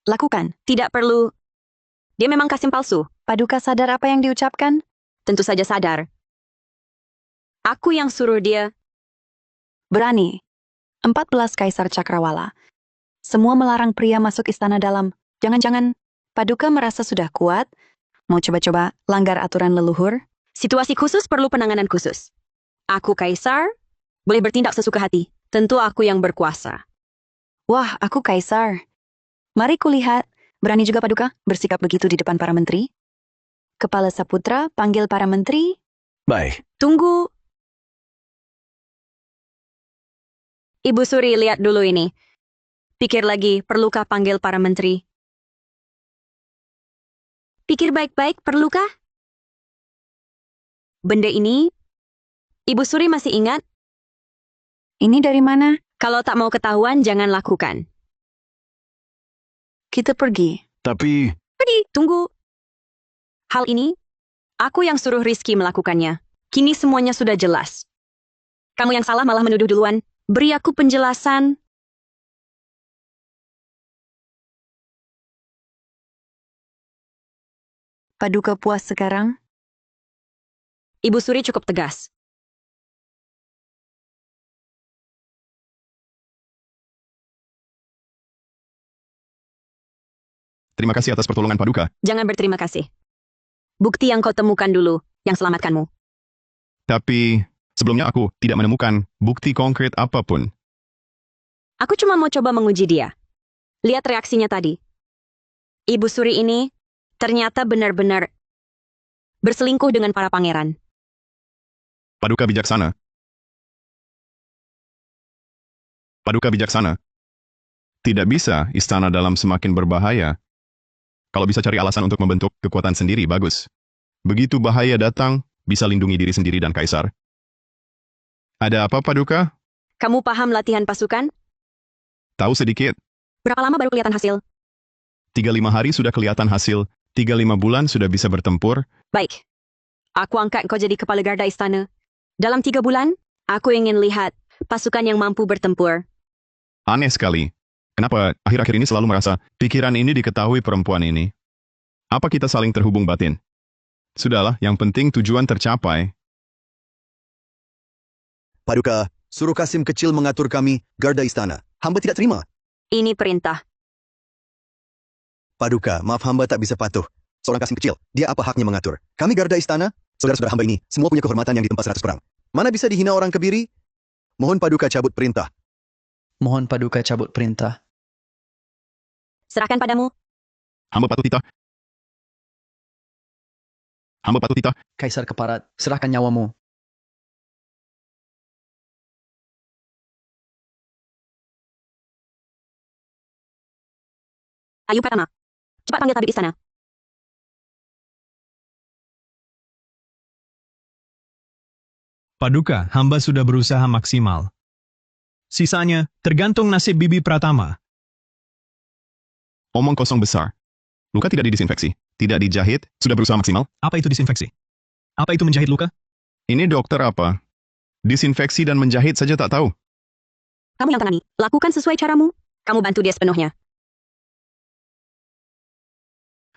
Lakukan. Tidak perlu. Dia memang Kasim palsu. Paduka sadar apa yang diucapkan? Tentu saja sadar. Aku yang suruh dia. Berani. 14 Kaisar Cakrawala. Semua melarang pria masuk istana dalam. Jangan-jangan Paduka merasa sudah kuat? Mau coba-coba langgar aturan leluhur? Situasi khusus perlu penanganan khusus. Aku Kaisar, boleh bertindak sesuka hati. Tentu aku yang berkuasa. Wah, aku Kaisar. Mari kulihat. Berani juga Paduka bersikap begitu di depan para menteri? Kepala Saputra panggil para menteri? Baik. Tunggu. Ibu Suri, lihat dulu ini. Pikir lagi, perlukah panggil para menteri? Pikir baik-baik, perlukah? Benda ini, Ibu Suri masih ingat? Ini dari mana? Kalau tak mau ketahuan, jangan lakukan. Kita pergi. Tapi... Pergi, tunggu. Hal ini, aku yang suruh Rizky melakukannya. Kini semuanya sudah jelas. Kamu yang salah malah menuduh duluan. Beri aku penjelasan. Paduka puas sekarang? Ibu Suri cukup tegas. Terima kasih atas pertolongan Paduka. Jangan berterima kasih. Bukti yang kau temukan dulu, yang selamatkanmu. Tapi, sebelumnya aku tidak menemukan bukti konkret apapun. Aku cuma mau coba menguji dia. Lihat reaksinya tadi. Ibu Suri ini ternyata benar-benar berselingkuh dengan para pangeran. Paduka bijaksana. Paduka bijaksana. Tidak bisa istana dalam semakin berbahaya. Kalau bisa cari alasan untuk membentuk kekuatan sendiri, bagus. Begitu bahaya datang, bisa lindungi diri sendiri dan Kaisar. Ada apa, Paduka? Kamu paham latihan pasukan? Tahu sedikit. Berapa lama baru kelihatan hasil? 35 hari sudah kelihatan hasil, 35 bulan sudah bisa bertempur. Baik. Aku angkat kau jadi kepala garda istana. Dalam 3 bulan, aku ingin lihat pasukan yang mampu bertempur. Aneh sekali. Kenapa akhir-akhir ini selalu merasa pikiran ini diketahui perempuan ini? Apa kita saling terhubung batin? Sudahlah, yang penting tujuan tercapai. Paduka, suruh Kasim kecil mengatur kami, garda istana. Hamba tidak terima. Ini perintah. Paduka, maaf hamba tak bisa patuh. Seorang Kasim kecil, dia apa haknya mengatur? Kami garda istana, saudara-saudara hamba ini, semua punya kehormatan yang ditempa 100 perang. Mana bisa dihina orang kebiri? Mohon Paduka cabut perintah. Mohon Paduka cabut perintah. Serahkan padamu. Hamba patut titah. Hamba patut titah. Kaisar Keparat, serahkan nyawamu. Ayu Pratama. Cepat panggil tabib istana. Paduka, hamba sudah berusaha maksimal. Sisanya, tergantung nasib Bibi Pratama. Omong kosong besar. Luka tidak didisinfeksi, tidak dijahit, sudah berusaha maksimal. Apa itu disinfeksi? Apa itu menjahit luka? Ini dokter apa? Disinfeksi dan menjahit saja tak tahu. Kamu yang tangani. Lakukan sesuai caramu. Kamu bantu dia sepenuhnya.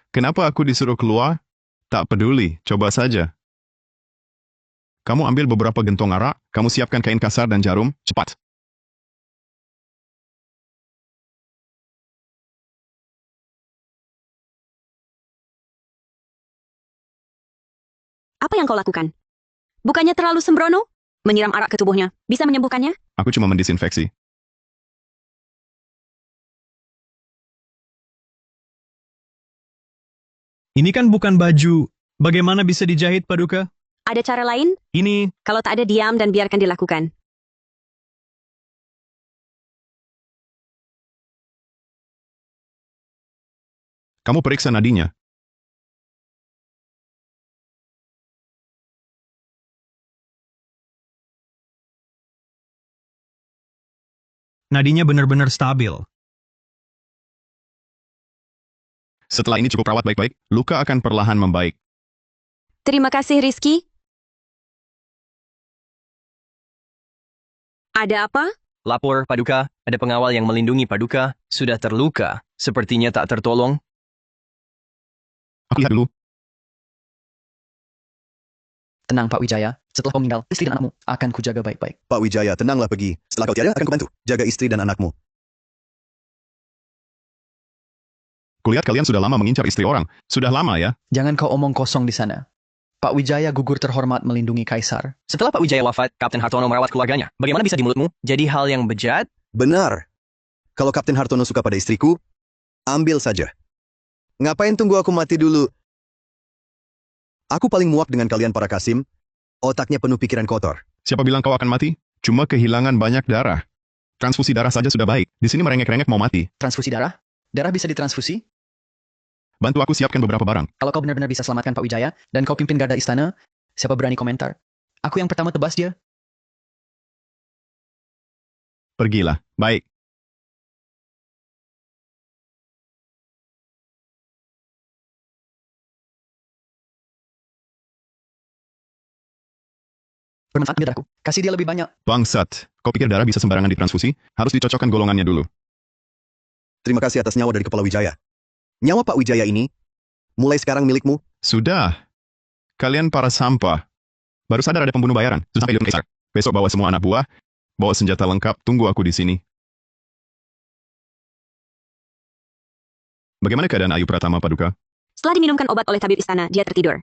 Kenapa aku disuruh keluar? Tak peduli, coba saja. Kamu ambil beberapa gentong arak, kamu siapkan kain kasar dan jarum, cepat. Apa yang kau lakukan? Bukannya terlalu sembrono? Menyiram arak ke tubuhnya. Bisa menyembuhkannya? Aku cuma mendisinfeksi. Ini kan bukan baju. Bagaimana bisa dijahit, Paduka? Ada cara lain? Ini... Kalau tak ada, diam dan biarkan dilakukan. Kamu periksa nadinya. Nadinya benar-benar stabil. Setelah ini cukup rawat baik-baik, luka akan perlahan membaik. Terima kasih, Rizky. Ada apa? Lapor, Paduka. Ada pengawal yang melindungi Paduka. Sudah terluka. Sepertinya tak tertolong. Aku lihat dulu. Tenang, Pak Wijaya. Setelah kau meninggal, istri dan anakmu akan kujaga baik-baik. Pak Wijaya, tenanglah pergi. Setelah kau tiada, akan kubantu. Jaga istri dan anakmu. Kulihat kalian sudah lama mengincar istri orang. Sudah lama ya? Jangan kau omong kosong di sana. Pak Wijaya gugur terhormat melindungi Kaisar. Setelah Pak Wijaya wafat, Kapten Hartono merawat keluarganya. Bagaimana bisa di mulutmu? Jadi hal yang bejat? Benar. Kalau Kapten Hartono suka pada istriku, ambil saja. Ngapain tunggu aku mati dulu? Aku paling muak dengan kalian para Kasim. Otaknya penuh pikiran kotor. Siapa bilang kau akan mati? Cuma kehilangan banyak darah. Transfusi darah saja sudah baik. Di sini merengek-rengek mau mati. Transfusi darah? Darah bisa ditransfusi? Bantu aku siapkan beberapa barang. Kalau kau benar-benar bisa selamatkan Pak Wijaya, dan kau pimpin garda istana, siapa berani komentar? Aku yang pertama tebas dia. Pergilah. Baik. Bermanfaat darahku. Kasih dia lebih banyak. Bangsat. Kau pikir darah bisa sembarangan ditransfusi? Harus dicocokkan golongannya dulu. Terima kasih atas nyawa dari Kepala Wijaya. Nyawa Pak Wijaya ini, mulai sekarang milikmu. Sudah. Kalian para sampah. Baru sadar ada pembunuh bayaran. Sudah sampai di Kaisar. Besok bawa semua anak buah, bawa senjata lengkap, tunggu aku di sini. Bagaimana keadaan Ayu Pratama, Paduka? Setelah diminumkan obat oleh tabib istana, dia tertidur.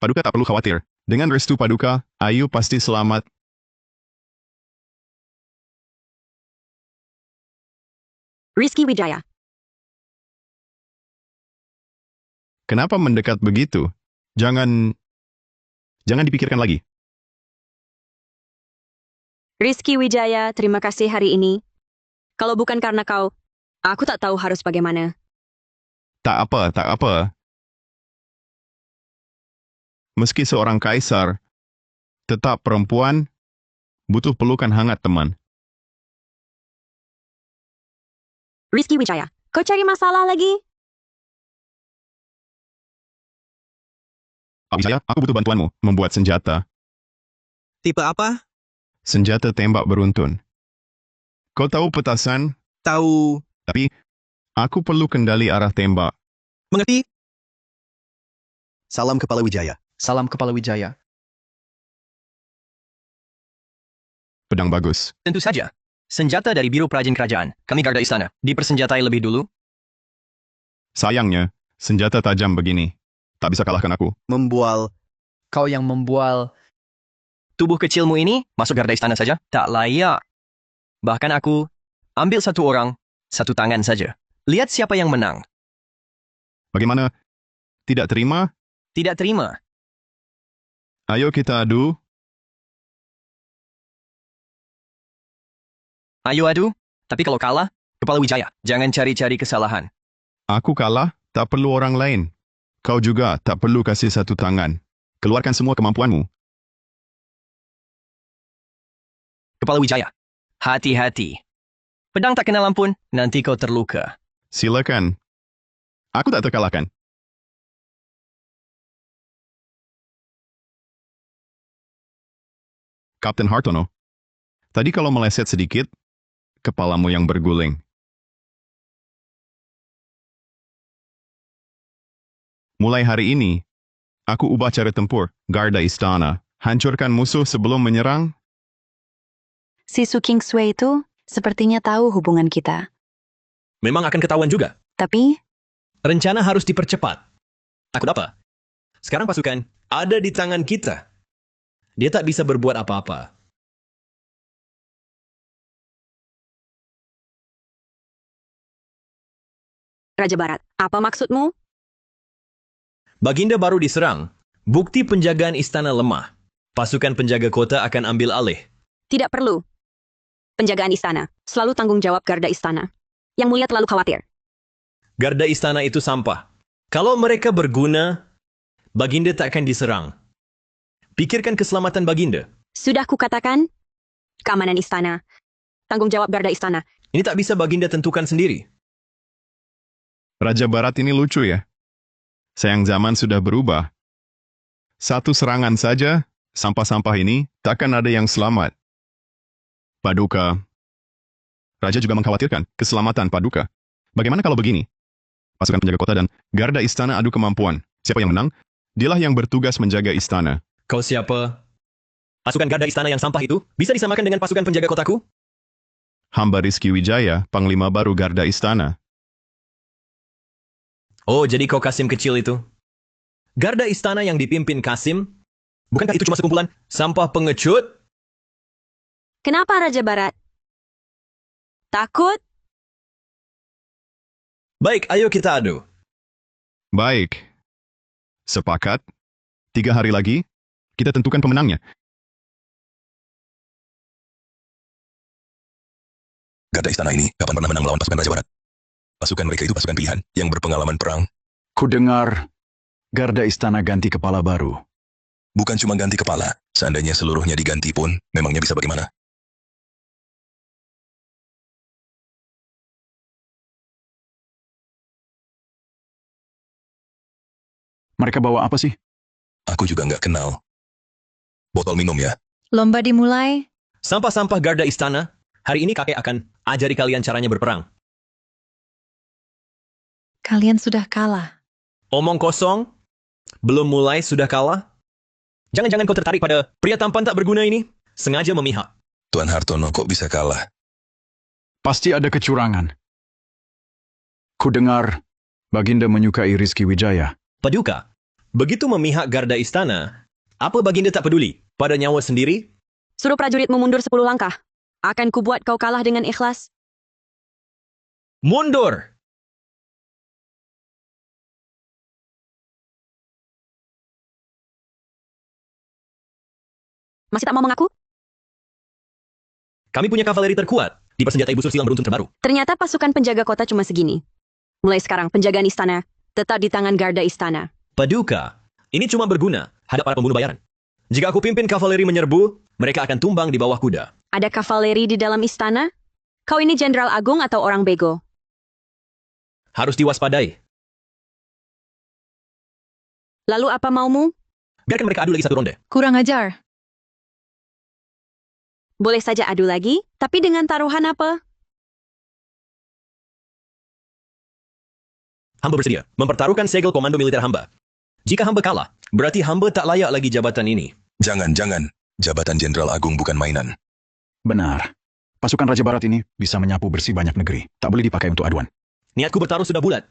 Paduka tak perlu khawatir. Dengan restu Paduka, Ayu pasti selamat. Rizky Wijaya. Kenapa mendekat begitu? Jangan dipikirkan lagi. Rizky Wijaya, terima kasih hari ini. Kalau bukan karena kau, aku tak tahu harus bagaimana. Tak apa. Meski seorang kaisar, tetap perempuan, butuh pelukan hangat teman. Rizky Wijaya, kau cari masalah lagi? Pak Wijaya, aku butuh bantuanmu membuat senjata. Tipe apa? Senjata tembak beruntun. Kau tahu petasan? Tahu. Tapi, aku perlu kendali arah tembak. Mengerti? Salam Kepala Wijaya. Salam Kepala Wijaya. Pedang bagus. Tentu saja. Senjata dari Biro Perajin Kerajaan. Kami garda istana. Dipersenjatai lebih dulu. Sayangnya, senjata tajam begini. Tak bisa kalahkan aku. Membual. Kau yang membual. Tubuh kecilmu ini, masuk garda istana saja. Tak layak. Bahkan aku, ambil satu orang, satu tangan saja. Lihat siapa yang menang. Bagaimana? Tidak terima? Tidak terima. Ayo kita adu. Ayo adu. Tapi kalau kalah, Kepala Wijaya, jangan cari-cari kesalahan. Aku kalah, tak perlu orang lain. Kau juga tak perlu kasih satu tangan. Keluarkan semua kemampuanmu. Kepala Wijaya, hati-hati. Pedang tak kenal ampun, nanti kau terluka. Silakan. Aku tak terkalahkan. Kapten Hartono, tadi kalau meleset sedikit, kepalamu yang berguling. Mulai hari ini, aku ubah cara tempur, garda istana. Hancurkan musuh sebelum menyerang. Si Su Kingsway itu sepertinya tahu hubungan kita. Memang akan ketahuan juga. Tapi, Rencana harus dipercepat. Takut apa? Sekarang pasukan ada di tangan kita. Dia tak bisa berbuat apa-apa. Raja Barat, apa maksudmu? Baginda baru diserang. Bukti penjagaan istana lemah. Pasukan penjaga kota akan ambil alih. Tidak perlu. Penjagaan istana selalu tanggung jawab garda istana. Yang Mulia terlalu khawatir. Garda istana itu sampah. Kalau mereka berguna, Baginda tak akan diserang. Pikirkan keselamatan Baginda. Sudah kukatakan, keamanan istana, tanggung jawab garda istana. Ini tak bisa Baginda tentukan sendiri. Raja Barat ini lucu ya. Sayang zaman sudah berubah. Satu serangan saja, sampah-sampah ini takkan ada yang selamat. Paduka. Raja juga mengkhawatirkan keselamatan Paduka. Bagaimana kalau begini? Pasukan penjaga kota dan garda istana adu kemampuan. Siapa yang menang? Dialah yang bertugas menjaga istana. Kau siapa? Pasukan garda istana yang sampah itu bisa disamakan dengan pasukan penjaga kotaku? Hamba Rizky Wijaya, Panglima baru garda istana. Oh, jadi kau Kasim kecil itu? Garda istana yang dipimpin Kasim? Bukankah itu cuma sekumpulan sampah pengecut? Kenapa Raja Barat? Takut? Baik, ayo kita adu. Baik. Sepakat. 3 hari lagi, kita tentukan pemenangnya. Garda istana ini kapan pernah menang melawan pasukan Raja Barat? Pasukan mereka itu pasukan pilihan yang berpengalaman perang. Ku dengar garda istana ganti kepala baru. Bukan cuma ganti kepala, seandainya seluruhnya diganti pun, memangnya bisa bagaimana? Mereka bawa apa sih? Aku juga nggak kenal. Botol minum ya? Lomba dimulai. Sampah-sampah garda istana, hari ini kakek akan ajari kalian caranya berperang. Kalian sudah kalah. Omong kosong? Belum mulai sudah kalah? Jangan-jangan kau tertarik pada pria tampan tak berguna ini? Sengaja memihak. Tuan Hartono kok bisa kalah? Pasti ada kecurangan. Ku dengar Baginda menyukai Rizky Wijaya. Paduka, begitu memihak garda istana, apa Baginda tak peduli pada nyawa sendiri? Suruh prajuritmu mundur 10 langkah. Akan kubuat kau kalah dengan ikhlas. Mundur! Masih tak mau mengaku? Kami punya kavaleri terkuat, dipersenjatai busur silang beruntun terbaru. Ternyata pasukan penjaga kota cuma segini. Mulai sekarang penjagaan istana tetap di tangan garda istana. Paduka, ini cuma berguna hadap para pembunuh bayaran. Jika aku pimpin kavaleri menyerbu, mereka akan tumbang di bawah kuda. Ada kavaleri di dalam istana? Kau ini jenderal agung atau orang bego? Harus diwaspadai. Lalu apa maumu? Biarkan mereka adu lagi 1 ronde. Kurang ajar. Boleh saja adu lagi, tapi dengan taruhan apa? Hamba bersedia mempertaruhkan segel komando militer hamba. Jika hamba kalah, berarti hamba tak layak lagi jabatan ini. Jangan. Jabatan Jenderal Agung bukan mainan. Benar. Pasukan Raja Barat ini bisa menyapu bersih banyak negeri. Tak boleh dipakai untuk aduan. Niatku bertaruh sudah bulat.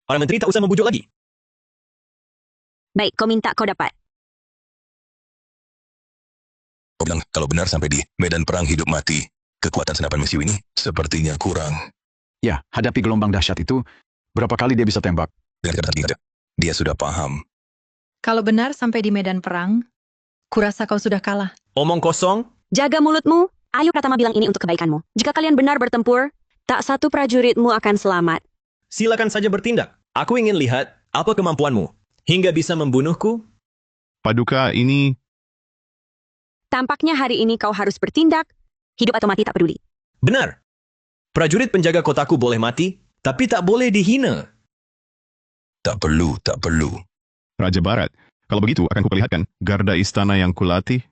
Para menteri tak usah membujuk lagi. Baik, kau minta kau dapat. Kau bilang kalau benar sampai di medan perang hidup mati, kekuatan senapan mesiu ini sepertinya kurang. Ya, hadapi gelombang dahsyat itu, berapa kali dia bisa tembak? Dengan kata dia sudah paham. Kalau benar sampai di medan perang, kurasa kau sudah kalah. Omong kosong? Jaga mulutmu. Ayu Pratama bilang ini untuk kebaikanmu. Jika kalian benar bertempur, tak satu prajuritmu akan selamat. Silakan saja bertindak. Aku ingin lihat apa kemampuanmu. Hingga bisa membunuhku? Paduka, ini... Tampaknya hari ini kau harus bertindak. Hidup atau mati tak peduli. Benar. Prajurit penjaga kotaku boleh mati, tapi tak boleh dihina. Tak perlu. Raja Barat, kalau begitu akan kuperlihatkan garda istana yang kulatih.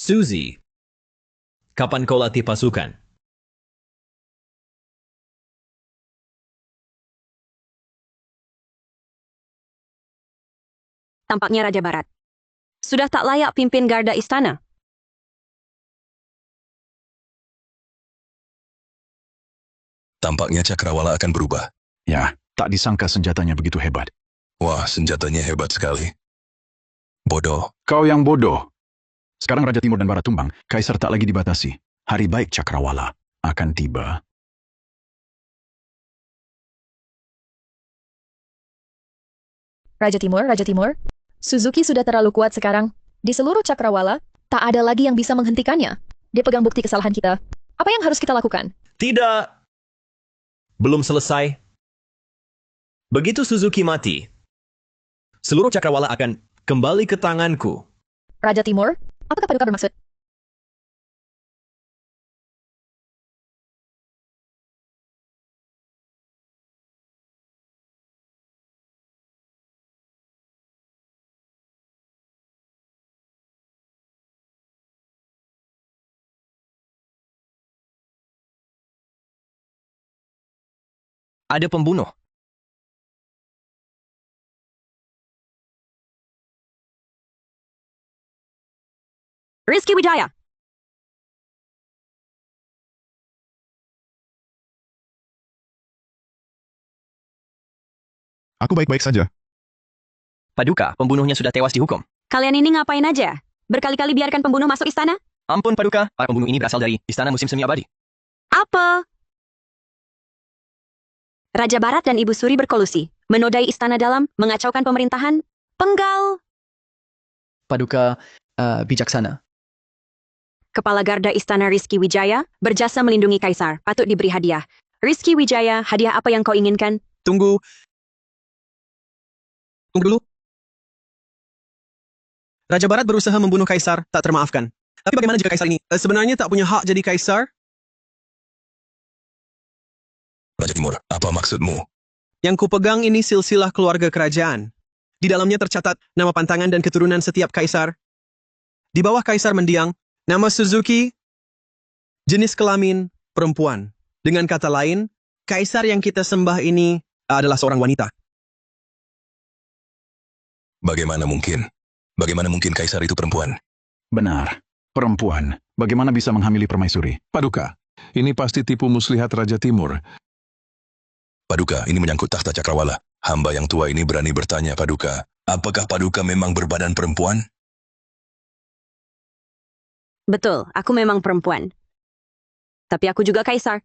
Suzy, kapan kau latih pasukan? Tampaknya Raja Barat sudah tak layak pimpin garda istana. Tampaknya Cakrawala akan berubah. Ya, tak disangka senjatanya begitu hebat. Wah, senjatanya hebat sekali. Bodoh. Kau yang bodoh. Sekarang Raja Timur dan Barat tumbang, Kaisar tak lagi dibatasi. Hari baik Cakrawala akan tiba. Raja Timur, Suzuki sudah terlalu kuat sekarang. Di seluruh Cakrawala, tak ada lagi yang bisa menghentikannya. Dia pegang bukti kesalahan kita. Apa yang harus kita lakukan? Tidak. Belum selesai. Begitu Suzuki mati, seluruh Cakrawala akan kembali ke tanganku. Raja Timur, apakah Paduka bermaksud? Ada pembunuh. Rizky Wijaya. Aku baik-baik saja. Paduka, pembunuhnya sudah tewas dihukum. Kalian ini ngapain aja? Berkali-kali biarkan pembunuh masuk istana? Ampun Paduka, para pembunuh ini berasal dari Istana Musim Semi Abadi. Apa? Raja Barat dan Ibu Suri berkolusi, menodai istana dalam, mengacaukan pemerintahan, penggal. Paduka bijaksana. Kepala Garda Istana Rizky Wijaya berjasa melindungi Kaisar, patut diberi hadiah. Rizky Wijaya, hadiah apa yang kau inginkan? Tunggu dulu. Raja Barat berusaha membunuh Kaisar, tak termaafkan. Tapi bagaimana jika Kaisar ini sebenarnya tak punya hak jadi Kaisar? Raja Timur, apa maksudmu? Yang kupegang ini silsilah keluarga kerajaan. Di dalamnya tercatat nama pantangan dan keturunan setiap Kaisar. Di bawah Kaisar mendiang, nama Suzuki, jenis kelamin, perempuan. Dengan kata lain, Kaisar yang kita sembah ini adalah seorang wanita. Bagaimana mungkin? Bagaimana mungkin Kaisar itu perempuan? Benar, perempuan. Bagaimana bisa menghamili permaisuri? Paduka, ini pasti tipu muslihat Raja Timur. Paduka, ini menyangkut tahta Cakrawala. Hamba yang tua ini berani bertanya, Paduka, apakah Paduka memang berbadan perempuan? Betul, aku memang perempuan. Tapi aku juga Kaisar.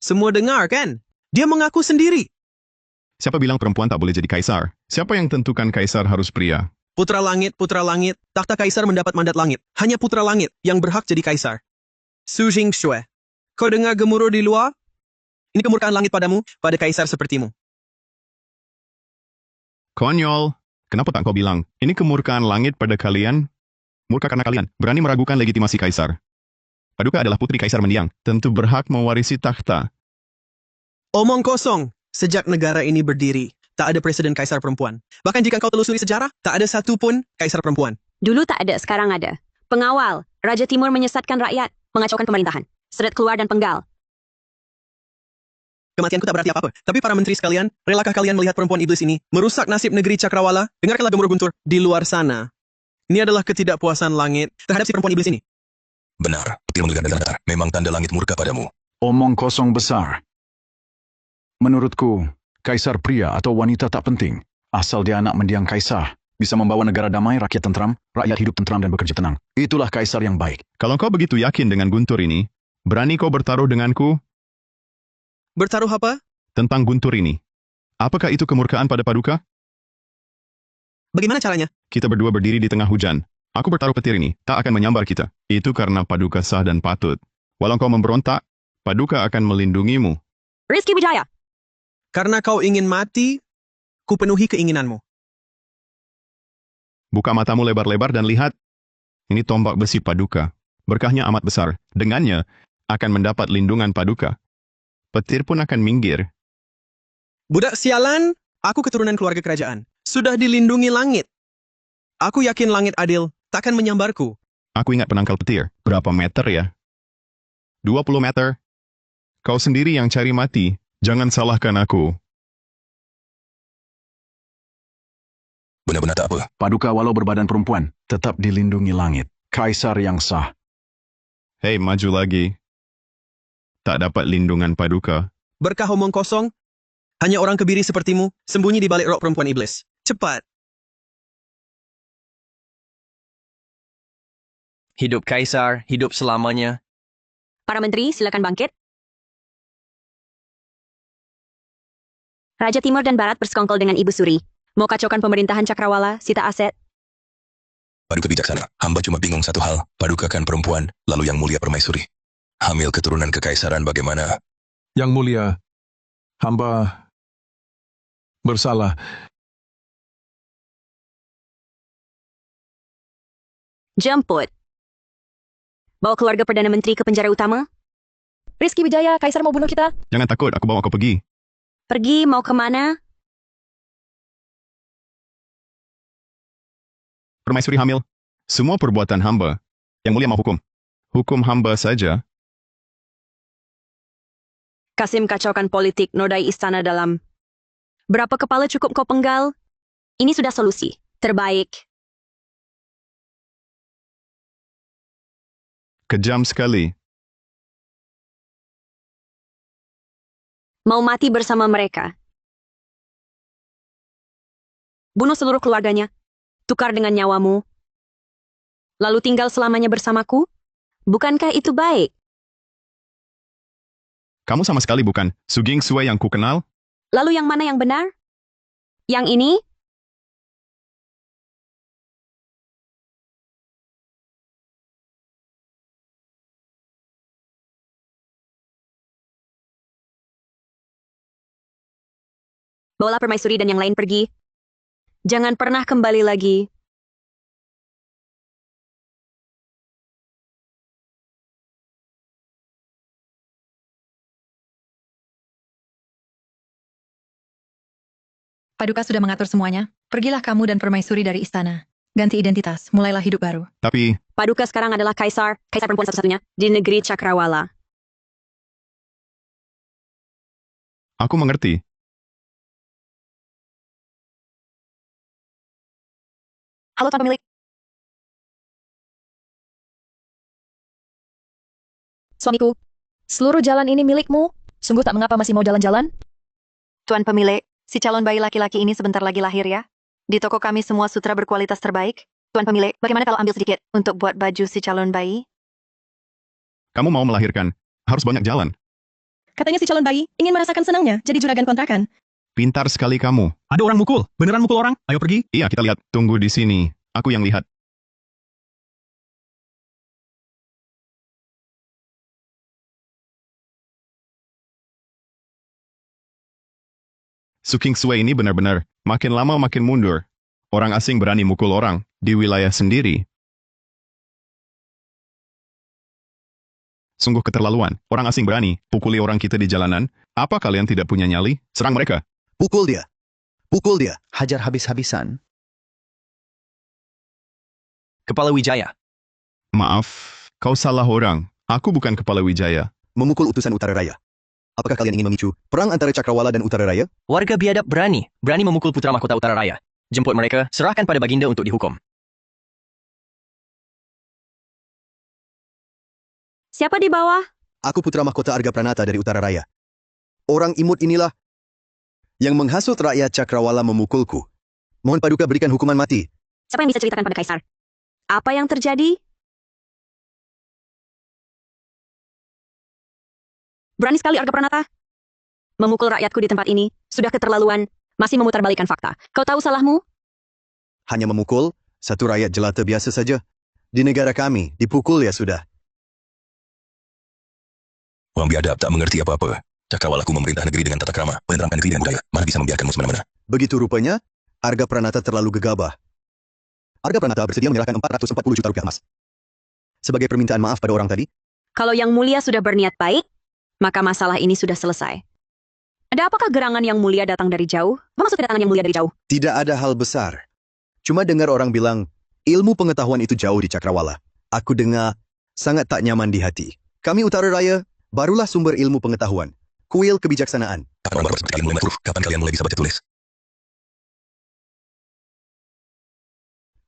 Semua dengar kan? Dia mengaku sendiri. Siapa bilang perempuan tak boleh jadi kaisar? Siapa yang tentukan kaisar harus pria? Putra langit, tahta Kaisar mendapat mandat langit. Hanya putra langit yang berhak jadi Kaisar. Su Jingshui, kau dengar gemuruh di luar? Ini kemurkaan langit padamu, pada Kaisar sepertimu. Konyol. Kenapa tak kau bilang? Ini kemurkaan langit pada kalian? Murka karena kalian berani meragukan legitimasi kaisar. Paduka adalah putri kaisar mendiang, tentu berhak mewarisi takhta. Omong kosong. Sejak negara ini berdiri, tak ada presiden kaisar perempuan. Bahkan jika kau telusuri sejarah, tak ada satu pun kaisar perempuan. Dulu tak ada, sekarang ada. Pengawal, Raja Timur menyesatkan rakyat, mengacaukan pemerintahan. Seret keluar dan penggal. Kematianku tak berarti apa-apa. Tapi para menteri sekalian, relakah kalian melihat perempuan iblis ini merusak nasib negeri Cakrawala? Dengarkanlah gemuruh guntur di luar sana. Ini adalah ketidakpuasan langit terhadap si perempuan iblis ini. Benar, petir menggelegar negara datar. Memang tanda langit murka padamu. Omong kosong besar. Menurutku, kaisar pria atau wanita tak penting. Asal dia anak mendiang kaisar, bisa membawa negara damai, rakyat tentram, rakyat hidup tentram dan bekerja tenang. Itulah kaisar yang baik. Kalau kau begitu yakin dengan Guntur ini, berani kau bertaruh denganku? Bertaruh apa? Tentang Guntur ini. Apakah itu kemurkaan pada Paduka? Bagaimana caranya? Kita berdua berdiri di tengah hujan. Aku bertaruh petir ini, tak akan menyambar kita. Itu karena Paduka sah dan patut. Walau kau memberontak, Paduka akan melindungimu. Rizky Wijaya. Karena kau ingin mati, ku penuhi keinginanmu. Buka matamu lebar-lebar dan lihat. Ini tombak besi Paduka. Berkahnya amat besar. Dengannya, akan mendapat lindungan Paduka. Petir pun akan minggir. Budak sialan, aku keturunan keluarga kerajaan. Sudah dilindungi langit. Aku yakin langit adil, takkan menyambarku. Aku ingat penangkal petir. Berapa meter ya? 20 meter. Kau sendiri yang cari mati. Jangan salahkan aku. Benar-benar tak apa. Paduka walau berbadan perempuan, tetap dilindungi langit. Kaisar yang sah. Hei, maju lagi. Tak dapat lindungan Paduka. Berkah omong kosong? Hanya orang kebiri sepertimu, sembunyi di balik rok perempuan iblis. Cepat! Hidup Kaisar, hidup selamanya. Para menteri, silakan bangkit. Raja Timur dan Barat bersekongkol dengan Ibu Suri. Mau kacaukan pemerintahan Cakrawala, sita aset. Paduka bijaksana, hamba cuma bingung satu hal. Paduka kan perempuan, lalu Yang Mulia Permaisuri. Hamil keturunan kekaisaran bagaimana? Yang Mulia, hamba bersalah. Jemput. Bawa keluarga Perdana Menteri ke penjara utama. Rizky Wijaya, Kaisar mau bunuh kita. Jangan takut, aku bawa kau pergi. Pergi mau kemana? Permaisuri hamil. Semua perbuatan hamba. Yang Mulia mau hukum. Hukum hamba saja. Kasim kacaukan politik nodai istana dalam. Berapa kepala cukup kau penggal? Ini sudah solusi. Terbaik. Kejam sekali. Mau mati bersama mereka. Bunuh seluruh keluarganya. Tukar dengan nyawamu. Lalu tinggal selamanya bersamaku? Bukankah itu baik? Kamu sama sekali bukan Suging Sue yang ku kenal? Lalu yang mana yang benar? Yang ini? Bawalah Permaisuri dan yang lain pergi. Jangan pernah kembali lagi. Paduka sudah mengatur semuanya. Pergilah kamu dan Permaisuri dari istana. Ganti identitas, mulailah hidup baru. Tapi, Paduka sekarang adalah kaisar perempuan satu-satunya di negeri Cakrawala. aku mengerti. Halo Tuan Pemilik. Suamiku, seluruh jalan ini milikmu. Sungguh tak mengapa masih mau jalan-jalan? Tuan Pemilik, si calon bayi laki-laki ini sebentar lagi lahir ya. Di toko kami semua sutra berkualitas terbaik. Tuan Pemilik, bagaimana kalau ambil sedikit untuk buat baju si calon bayi? Kamu mau melahirkan. Harus banyak jalan. Katanya si calon bayi ingin merasakan senangnya jadi juragan kontrakan. Pintar sekali kamu. Ada orang mukul. Beneran mukul orang? Ayo pergi. Iya, kita lihat. Tunggu di sini. Aku yang lihat. Suking Sue ini benar-benar makin lama makin mundur. Orang asing berani mukul orang di wilayah sendiri. Sungguh keterlaluan. Orang asing berani pukuli orang kita di jalanan. Apa kalian tidak punya nyali? Serang mereka. Pukul dia. Pukul dia. Hajar habis-habisan. Kepala Wijaya. Maaf, kau salah orang. Aku bukan Kepala Wijaya. Memukul utusan Utara Raya. Apakah kalian ingin memicu perang antara Cakrawala dan Utara Raya? Warga biadab berani memukul putra mahkota Utara Raya. Jemput mereka, serahkan pada Baginda untuk dihukum. Siapa di bawah? Aku putra mahkota Arga Pranata dari Utara Raya. Orang imut inilah yang menghasut rakyat Cakrawala memukulku. Mohon Paduka berikan hukuman mati. Siapa yang bisa ceritakan pada Kaisar? Apa yang terjadi? Berani sekali Arga Pranata. Memukul rakyatku di tempat ini. Sudah keterlaluan. Masih memutarbalikkan fakta. Kau tahu salahmu? Hanya memukul, satu rakyat jelata biasa saja. Di negara kami, dipukul ya sudah. Orang biadab tak mengerti apa-apa. Cakrawalaku memerintah negeri dengan tata krama, menerangkan negeri dengan budaya. Mana bisa membiarkanmu semena-mena? Begitu rupanya, Arga Pranata terlalu gegabah. Arga Pranata bersedia menyerahkan 440 juta rupiah emas. Sebagai permintaan maaf pada orang tadi, Kalau Yang Mulia sudah berniat baik, maka masalah ini sudah selesai. Ada apakah gerangan Yang Mulia datang dari jauh? Apa maksud kedatangan Yang Mulia dari jauh? tidak ada hal besar. Cuma dengar orang bilang, ilmu pengetahuan itu jauh di Cakrawala. Aku dengar sangat tak nyaman di hati. Kami Utara Raya barulah sumber ilmu pengetahuan, kuil kebijaksanaan. Kapan orang baru seperti kalian mulai mengatur? Kapan kalian mulai bisa baca tulis?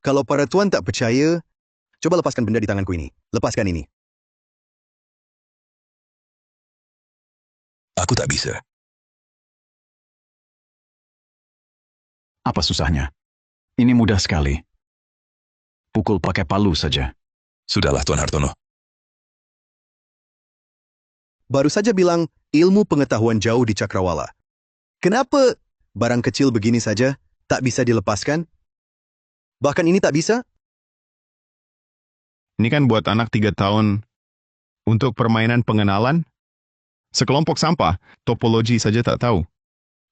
Kalau para tuan tak percaya, coba lepaskan benda di tanganku ini. Lepaskan ini. Aku tak bisa. Apa susahnya? Ini mudah sekali. Pukul pakai palu saja. Sudahlah, Tuan Hartono. Baru saja bilang ilmu pengetahuan jauh di Cakrawala. Kenapa barang kecil begini saja tak bisa dilepaskan? Bahkan ini tak bisa? Ini kan buat anak 3 tahun. Untuk permainan pengenalan? Sekelompok sampah, topologi saja tak tahu.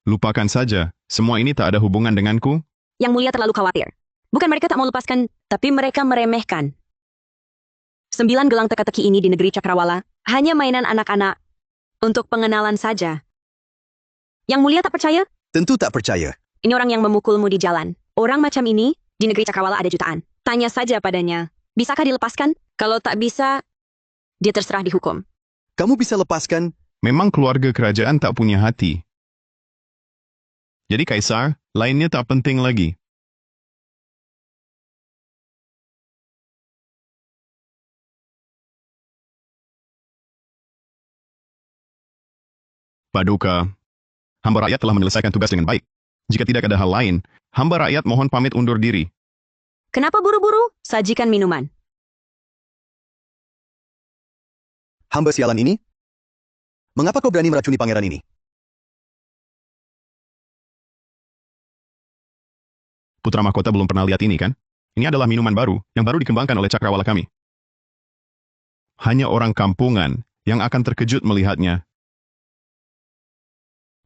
Lupakan saja, semua ini tak ada hubungan denganku. Yang Mulia terlalu khawatir. Bukan mereka tak mau lepaskan, tapi mereka meremehkan. 9 gelang teka-teki ini di negeri Cakrawala hanya mainan anak-anak untuk pengenalan saja. Yang Mulia tak percaya? Tentu tak percaya. Ini orang yang memukulmu di jalan. Orang macam ini di negeri Cakrawala ada jutaan. Tanya saja padanya, bisakah dilepaskan? Kalau tak bisa, dia terserah dihukum. Kamu bisa lepaskan? Memang keluarga kerajaan tak punya hati. Jadi Kaisar, lainnya tak penting lagi. Paduka, hamba rakyat telah menyelesaikan tugas dengan baik. Jika tidak ada hal lain, hamba rakyat mohon pamit undur diri. Kenapa buru-buru? Sajikan minuman. Hamba sialan ini? Mengapa kau berani meracuni pangeran ini? Putra mahkota belum pernah lihat ini, kan? Ini adalah minuman baru, yang baru dikembangkan oleh Cakrawala kami. Hanya orang kampungan yang akan terkejut melihatnya.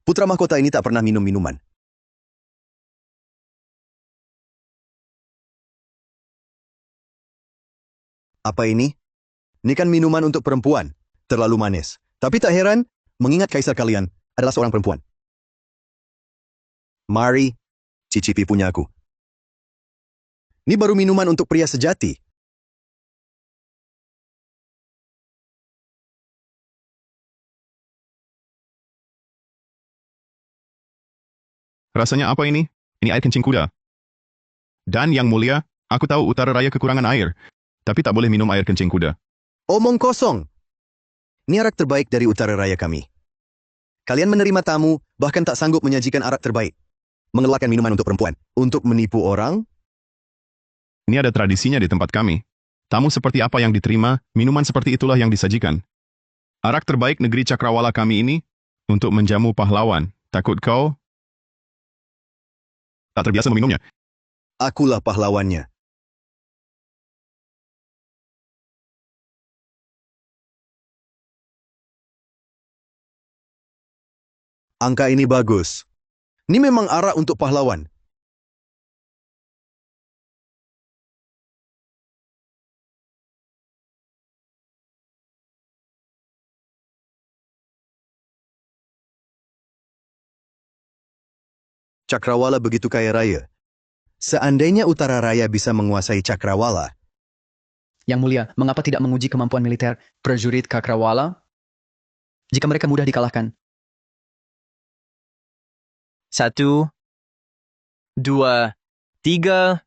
Putra mahkota ini tak pernah minum minuman. Apa ini? Ini kan minuman untuk perempuan. Terlalu manis. Tapi tak heran, mengingat kaisar kalian adalah seorang perempuan. Mari, cicipi punya aku. Ini baru minuman untuk pria sejati. Rasanya apa ini? Ini air kencing kuda. Dan yang mulia, aku tahu Utara Raya kekurangan air, tapi tak boleh minum air kencing kuda. Omong kosong. Ini arak terbaik dari Utara Raya kami. Kalian menerima tamu, bahkan tak sanggup menyajikan arak terbaik. Mengelakkan minuman untuk perempuan. Untuk menipu orang? Ini ada tradisinya di tempat kami. Tamu seperti apa yang diterima, minuman seperti itulah yang disajikan. Arak terbaik negeri Cakrawala kami ini, untuk menjamu pahlawan. Takut kau tak terbiasa meminumnya? Akulah pahlawannya. Angka ini bagus. Ini memang arak untuk pahlawan. Cakrawala begitu kaya raya. Seandainya Utara Raya bisa menguasai Cakrawala. Yang Mulia, mengapa tidak menguji kemampuan militer prajurit Cakrawala? Jika mereka mudah dikalahkan. 1, 2, 3,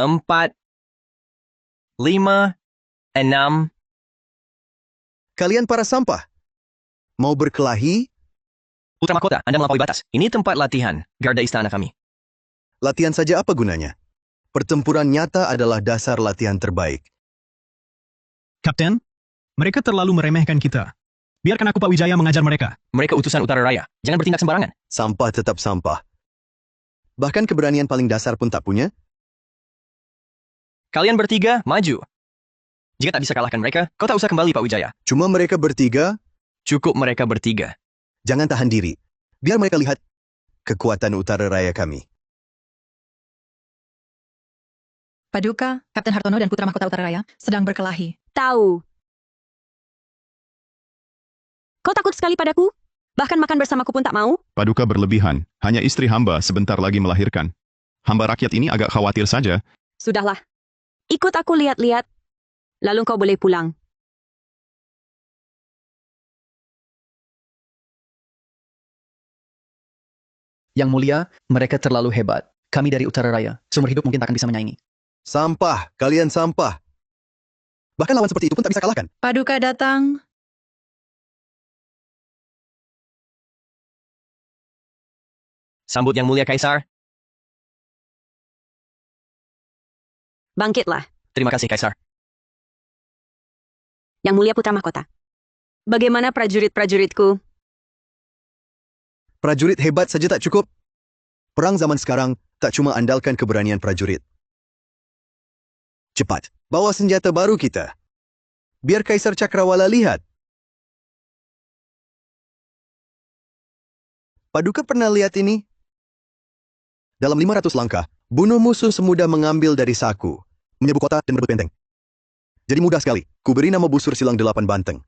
4, 5, 6. Kalian para sampah. Mau berkelahi? Putra mahkota, Anda melampaui batas. Ini tempat latihan, garda istana kami. Latihan saja apa gunanya? Pertempuran nyata adalah dasar latihan terbaik. Kapten, mereka terlalu meremehkan kita. Biarkan aku Pak Wijaya mengajar mereka. Mereka utusan Utara Raya. Jangan bertindak sembarangan. Sampah tetap sampah. Bahkan keberanian paling dasar pun tak punya. Kalian bertiga, maju. Jika tak bisa kalahkan mereka, kau tak usah kembali Pak Wijaya. Cuma mereka bertiga? Cukup mereka bertiga. Jangan tahan diri. Biar mereka lihat kekuatan Utara Raya kami. Paduka, Kapten Hartono dan Putra Mahkota Utara Raya sedang berkelahi. Tahu. Kau takut sekali padaku? Bahkan makan bersamaku pun tak mau? Paduka berlebihan. Hanya istri hamba sebentar lagi melahirkan. Hamba rakyat ini agak khawatir saja. Sudahlah. Ikut aku lihat-lihat. Lalu kau boleh pulang. Yang mulia, mereka terlalu hebat. Kami dari Utara Raya, seumur hidup mungkin tak akan bisa menyaingi. Sampah, kalian sampah. Bahkan lawan seperti itu pun tak bisa kalahkan. Paduka datang. Sambut Yang Mulia Kaisar. Bangkitlah, Terima kasih, Kaisar. Yang Mulia Putra Mahkota. Bagaimana prajurit-prajuritku? Prajurit hebat saja tak cukup. Perang zaman sekarang tak cuma andalkan keberanian prajurit. Cepat, bawa senjata baru kita. Biar Kaisar Cakrawala lihat. Paduka pernah lihat ini? Dalam 500 langkah, bunuh musuh semudah mengambil dari saku, menyerbu kota dan merebut benteng. Jadi mudah sekali, ku beri nama busur silang 8 banteng.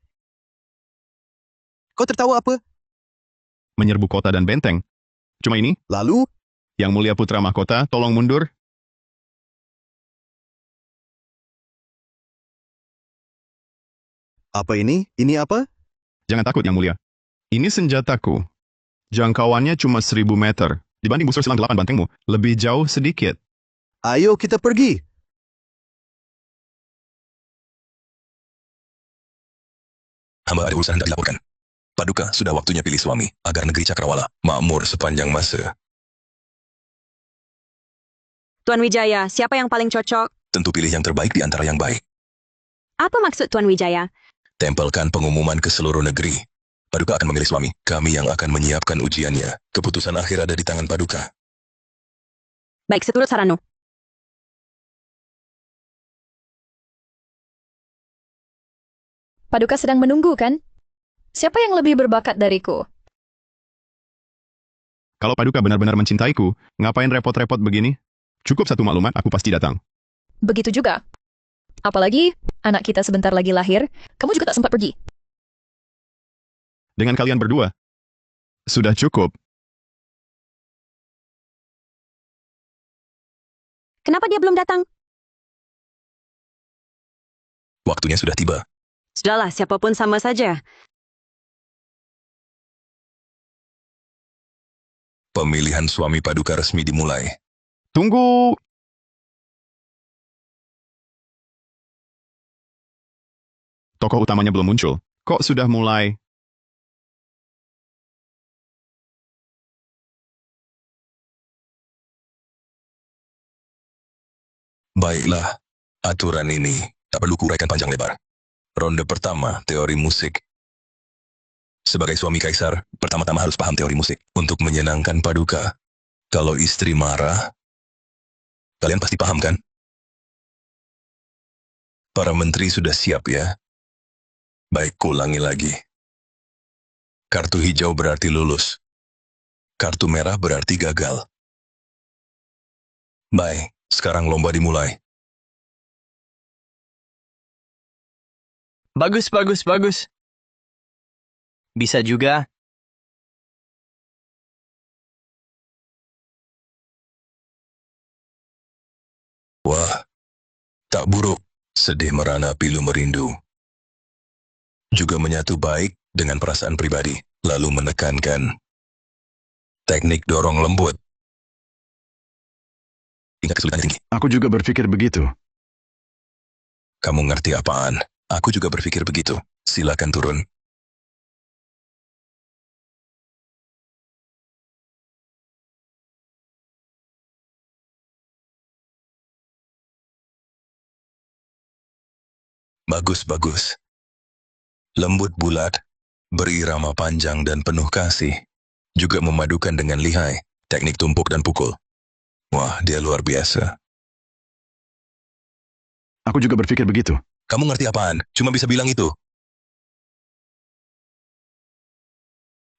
Kau tertawa apa? Menyerbu kota dan benteng. Cuma ini? Lalu? Yang Mulia Putra Mahkota, tolong mundur. Apa ini? Ini apa? Jangan takut, Yang Mulia. Ini senjataku. Jangkauannya cuma 1000 meter. Dibanding busur silang 8 bantengmu, lebih jauh sedikit. Ayo kita pergi. Hamba ada urusan hendak dilaporkan. Paduka sudah waktunya pilih suami, agar negeri Cakrawala makmur sepanjang masa. Tuan Wijaya, siapa yang paling cocok? Tentu pilih yang terbaik di antara yang baik. Apa maksud Tuan Wijaya? Tempelkan pengumuman ke seluruh negeri. Paduka akan memilih suami. Kami yang akan menyiapkan ujiannya. Keputusan akhir ada di tangan Paduka. Baik, seturut saranmu. Paduka sedang menunggu, kan? Siapa yang lebih berbakat dariku? Kalau Paduka benar-benar mencintaiku, ngapain repot-repot begini? Cukup satu maklumat, aku pasti datang. Begitu juga. Apalagi, anak kita sebentar lagi lahir, kamu juga tak sempat pergi. Dengan kalian berdua, sudah cukup. Kenapa dia belum datang? Waktunya sudah tiba. Sudahlah, siapapun sama saja. Pemilihan suami Paduka resmi dimulai. Tunggu! Tokoh utamanya belum muncul. Kok sudah mulai? Baiklah, aturan ini tak perlu kuraikan panjang lebar. Ronde pertama, teori musik. Sebagai suami kaisar, pertama-tama harus paham teori musik. Untuk menyenangkan Paduka, kalau istri marah, kalian pasti paham kan? Para menteri sudah siap ya? Baik, kulangi lagi. Kartu hijau berarti lulus. Kartu merah berarti gagal. Baik, sekarang lomba dimulai. Bagus, bagus, bagus. Bisa juga. Wah, tak buruk. Sedih merana pilu merindu. Juga menyatu baik dengan perasaan pribadi, lalu menekankan. Teknik dorong lembut. Tingkat kesulitannya tinggi. Aku juga berpikir begitu. Kamu ngerti apaan? Aku juga berpikir begitu. Silakan turun. Bagus, bagus. Lembut bulat, berirama panjang dan penuh kasih. Juga memadukan dengan lihai, teknik tumpuk dan pukul. Wah, dia luar biasa. Aku juga berpikir begitu. Kamu ngerti apaan? Cuma bisa bilang itu.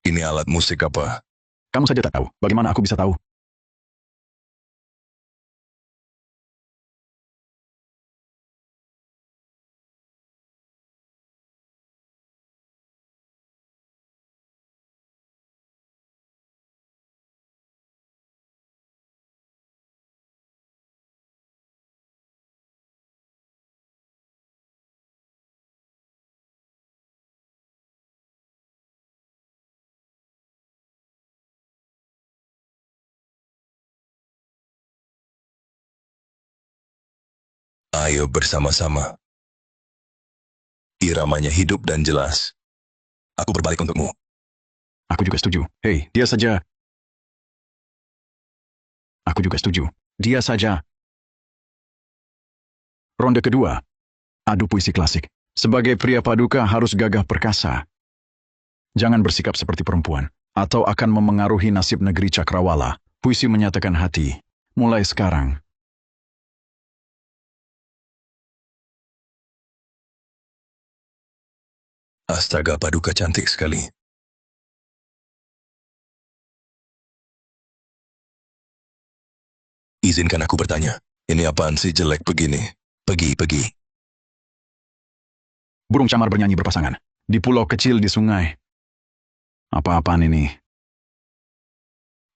Ini alat musik apa? Kamu saja tak tahu. Bagaimana aku bisa tahu? Ayo bersama-sama. Iramanya hidup dan jelas. Aku berbalik untukmu. Aku juga setuju. Hei, dia saja. Aku juga setuju. Dia saja. Ronde kedua. Adu puisi klasik. Sebagai pria paduka harus gagah perkasa. Jangan bersikap seperti perempuan, atau akan memengaruhi nasib negeri Cakrawala. Puisi menyatakan hati. Mulai sekarang. Astaga, paduka cantik sekali. Izinkan aku bertanya, ini apaan sih jelek begini? Pergi. Burung camar bernyanyi berpasangan. Di pulau kecil di sungai. Apa-apaan ini?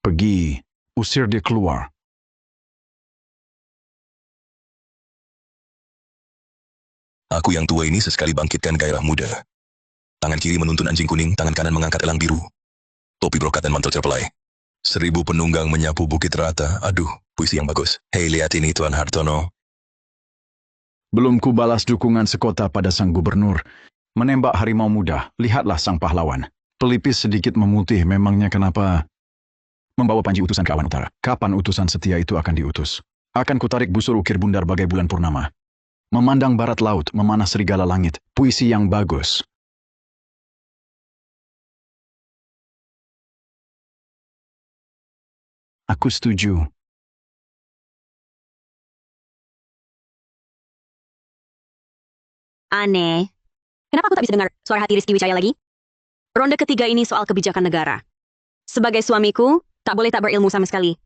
Pergi. Usir dia keluar. Aku yang tua ini sesekali bangkitkan gairah muda. Tangan kiri menuntun anjing kuning, tangan kanan mengangkat elang biru. Topi brokat dan mantel terpelai. 1000 penunggang menyapu bukit rata. Aduh, puisi yang bagus. Hei, lihat ini Tuan Hartono. Belum ku balas dukungan sekota pada sang gubernur. Menembak harimau muda, lihatlah sang pahlawan. Pelipis sedikit memutih, memangnya kenapa? Membawa panji utusan ke awan utara. Kapan utusan setia itu akan diutus? Akan kutarik busur ukir bundar bagai bulan purnama. Memandang barat laut, memanah serigala langit. Puisi yang bagus. Aku setuju. Aneh. Kenapa aku tak bisa dengar suara hati Rizky Wijaya lagi? Ronde ketiga ini soal kebijakan negara. Sebagai suamiku, tak boleh tak berilmu sama sekali.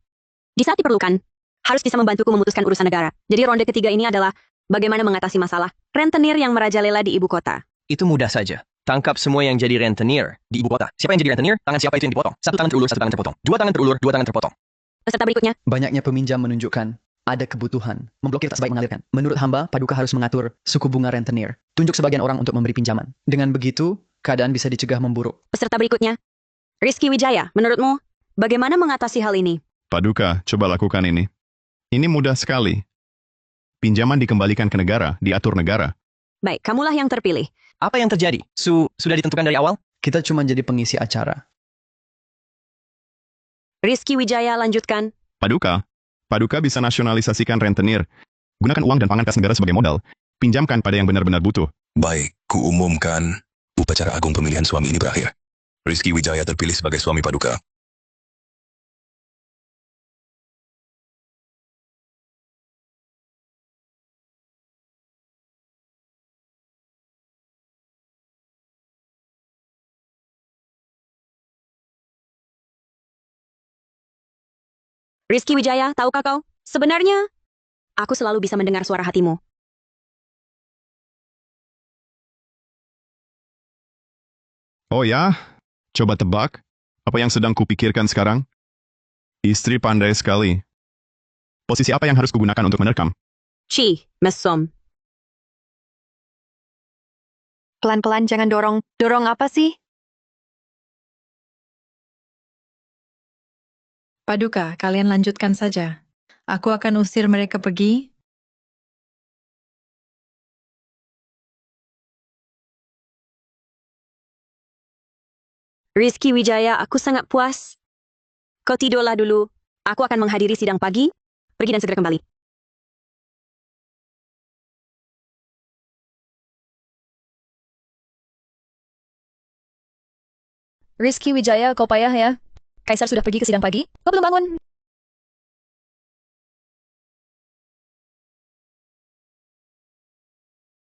Di saat diperlukan, harus bisa membantuku memutuskan urusan negara. Jadi ronde ketiga ini adalah bagaimana mengatasi masalah rentenir yang merajalela di ibu kota. Itu mudah saja. Tangkap semua yang jadi rentenir di ibu kota. Siapa yang jadi rentenir? Tangan siapa itu yang dipotong? Satu tangan terulur, satu tangan terpotong. Dua tangan terulur, dua tangan terpotong. Peserta berikutnya. Banyaknya peminjam menunjukkan ada kebutuhan. Memblokir tak sebaik mengalirkan. Menurut hamba, paduka harus mengatur suku bunga rentenir. Tunjuk sebagian orang untuk memberi pinjaman. Dengan begitu, keadaan bisa dicegah memburuk. Peserta berikutnya. Rizky Wijaya, menurutmu, bagaimana mengatasi hal ini? Paduka, coba lakukan ini. Ini mudah sekali. Pinjaman dikembalikan ke negara, diatur negara. Baik, kamulah yang terpilih. Apa yang terjadi? Sudah ditentukan dari awal? Kita cuma jadi pengisi acara. Rizky Wijaya, lanjutkan. Paduka bisa nasionalisasikan rentenir. Gunakan uang dan pangan kas negara sebagai modal. Pinjamkan pada yang benar-benar butuh. Baik, kuumumkan upacara agung pemilihan suami ini berakhir. Rizky Wijaya terpilih sebagai suami paduka. Rizky Wijaya, tahukah kau? Sebenarnya, aku selalu bisa mendengar suara hatimu. Oh ya? Coba tebak. Apa yang sedang kupikirkan sekarang? Istri pandai sekali. Posisi apa yang harus kugunakan untuk menerkam? Ci, mesom. Pelan-pelan jangan dorong. Dorong apa sih? Paduka, kalian lanjutkan saja. Aku akan usir mereka pergi. Rizky Wijaya, aku sangat puas. Kau tidurlah dulu. Aku akan menghadiri sidang pagi. Pergi dan segera kembali. Rizky Wijaya, kau payah ya. Kaisar sudah pergi ke sidang pagi. Kau belum bangun.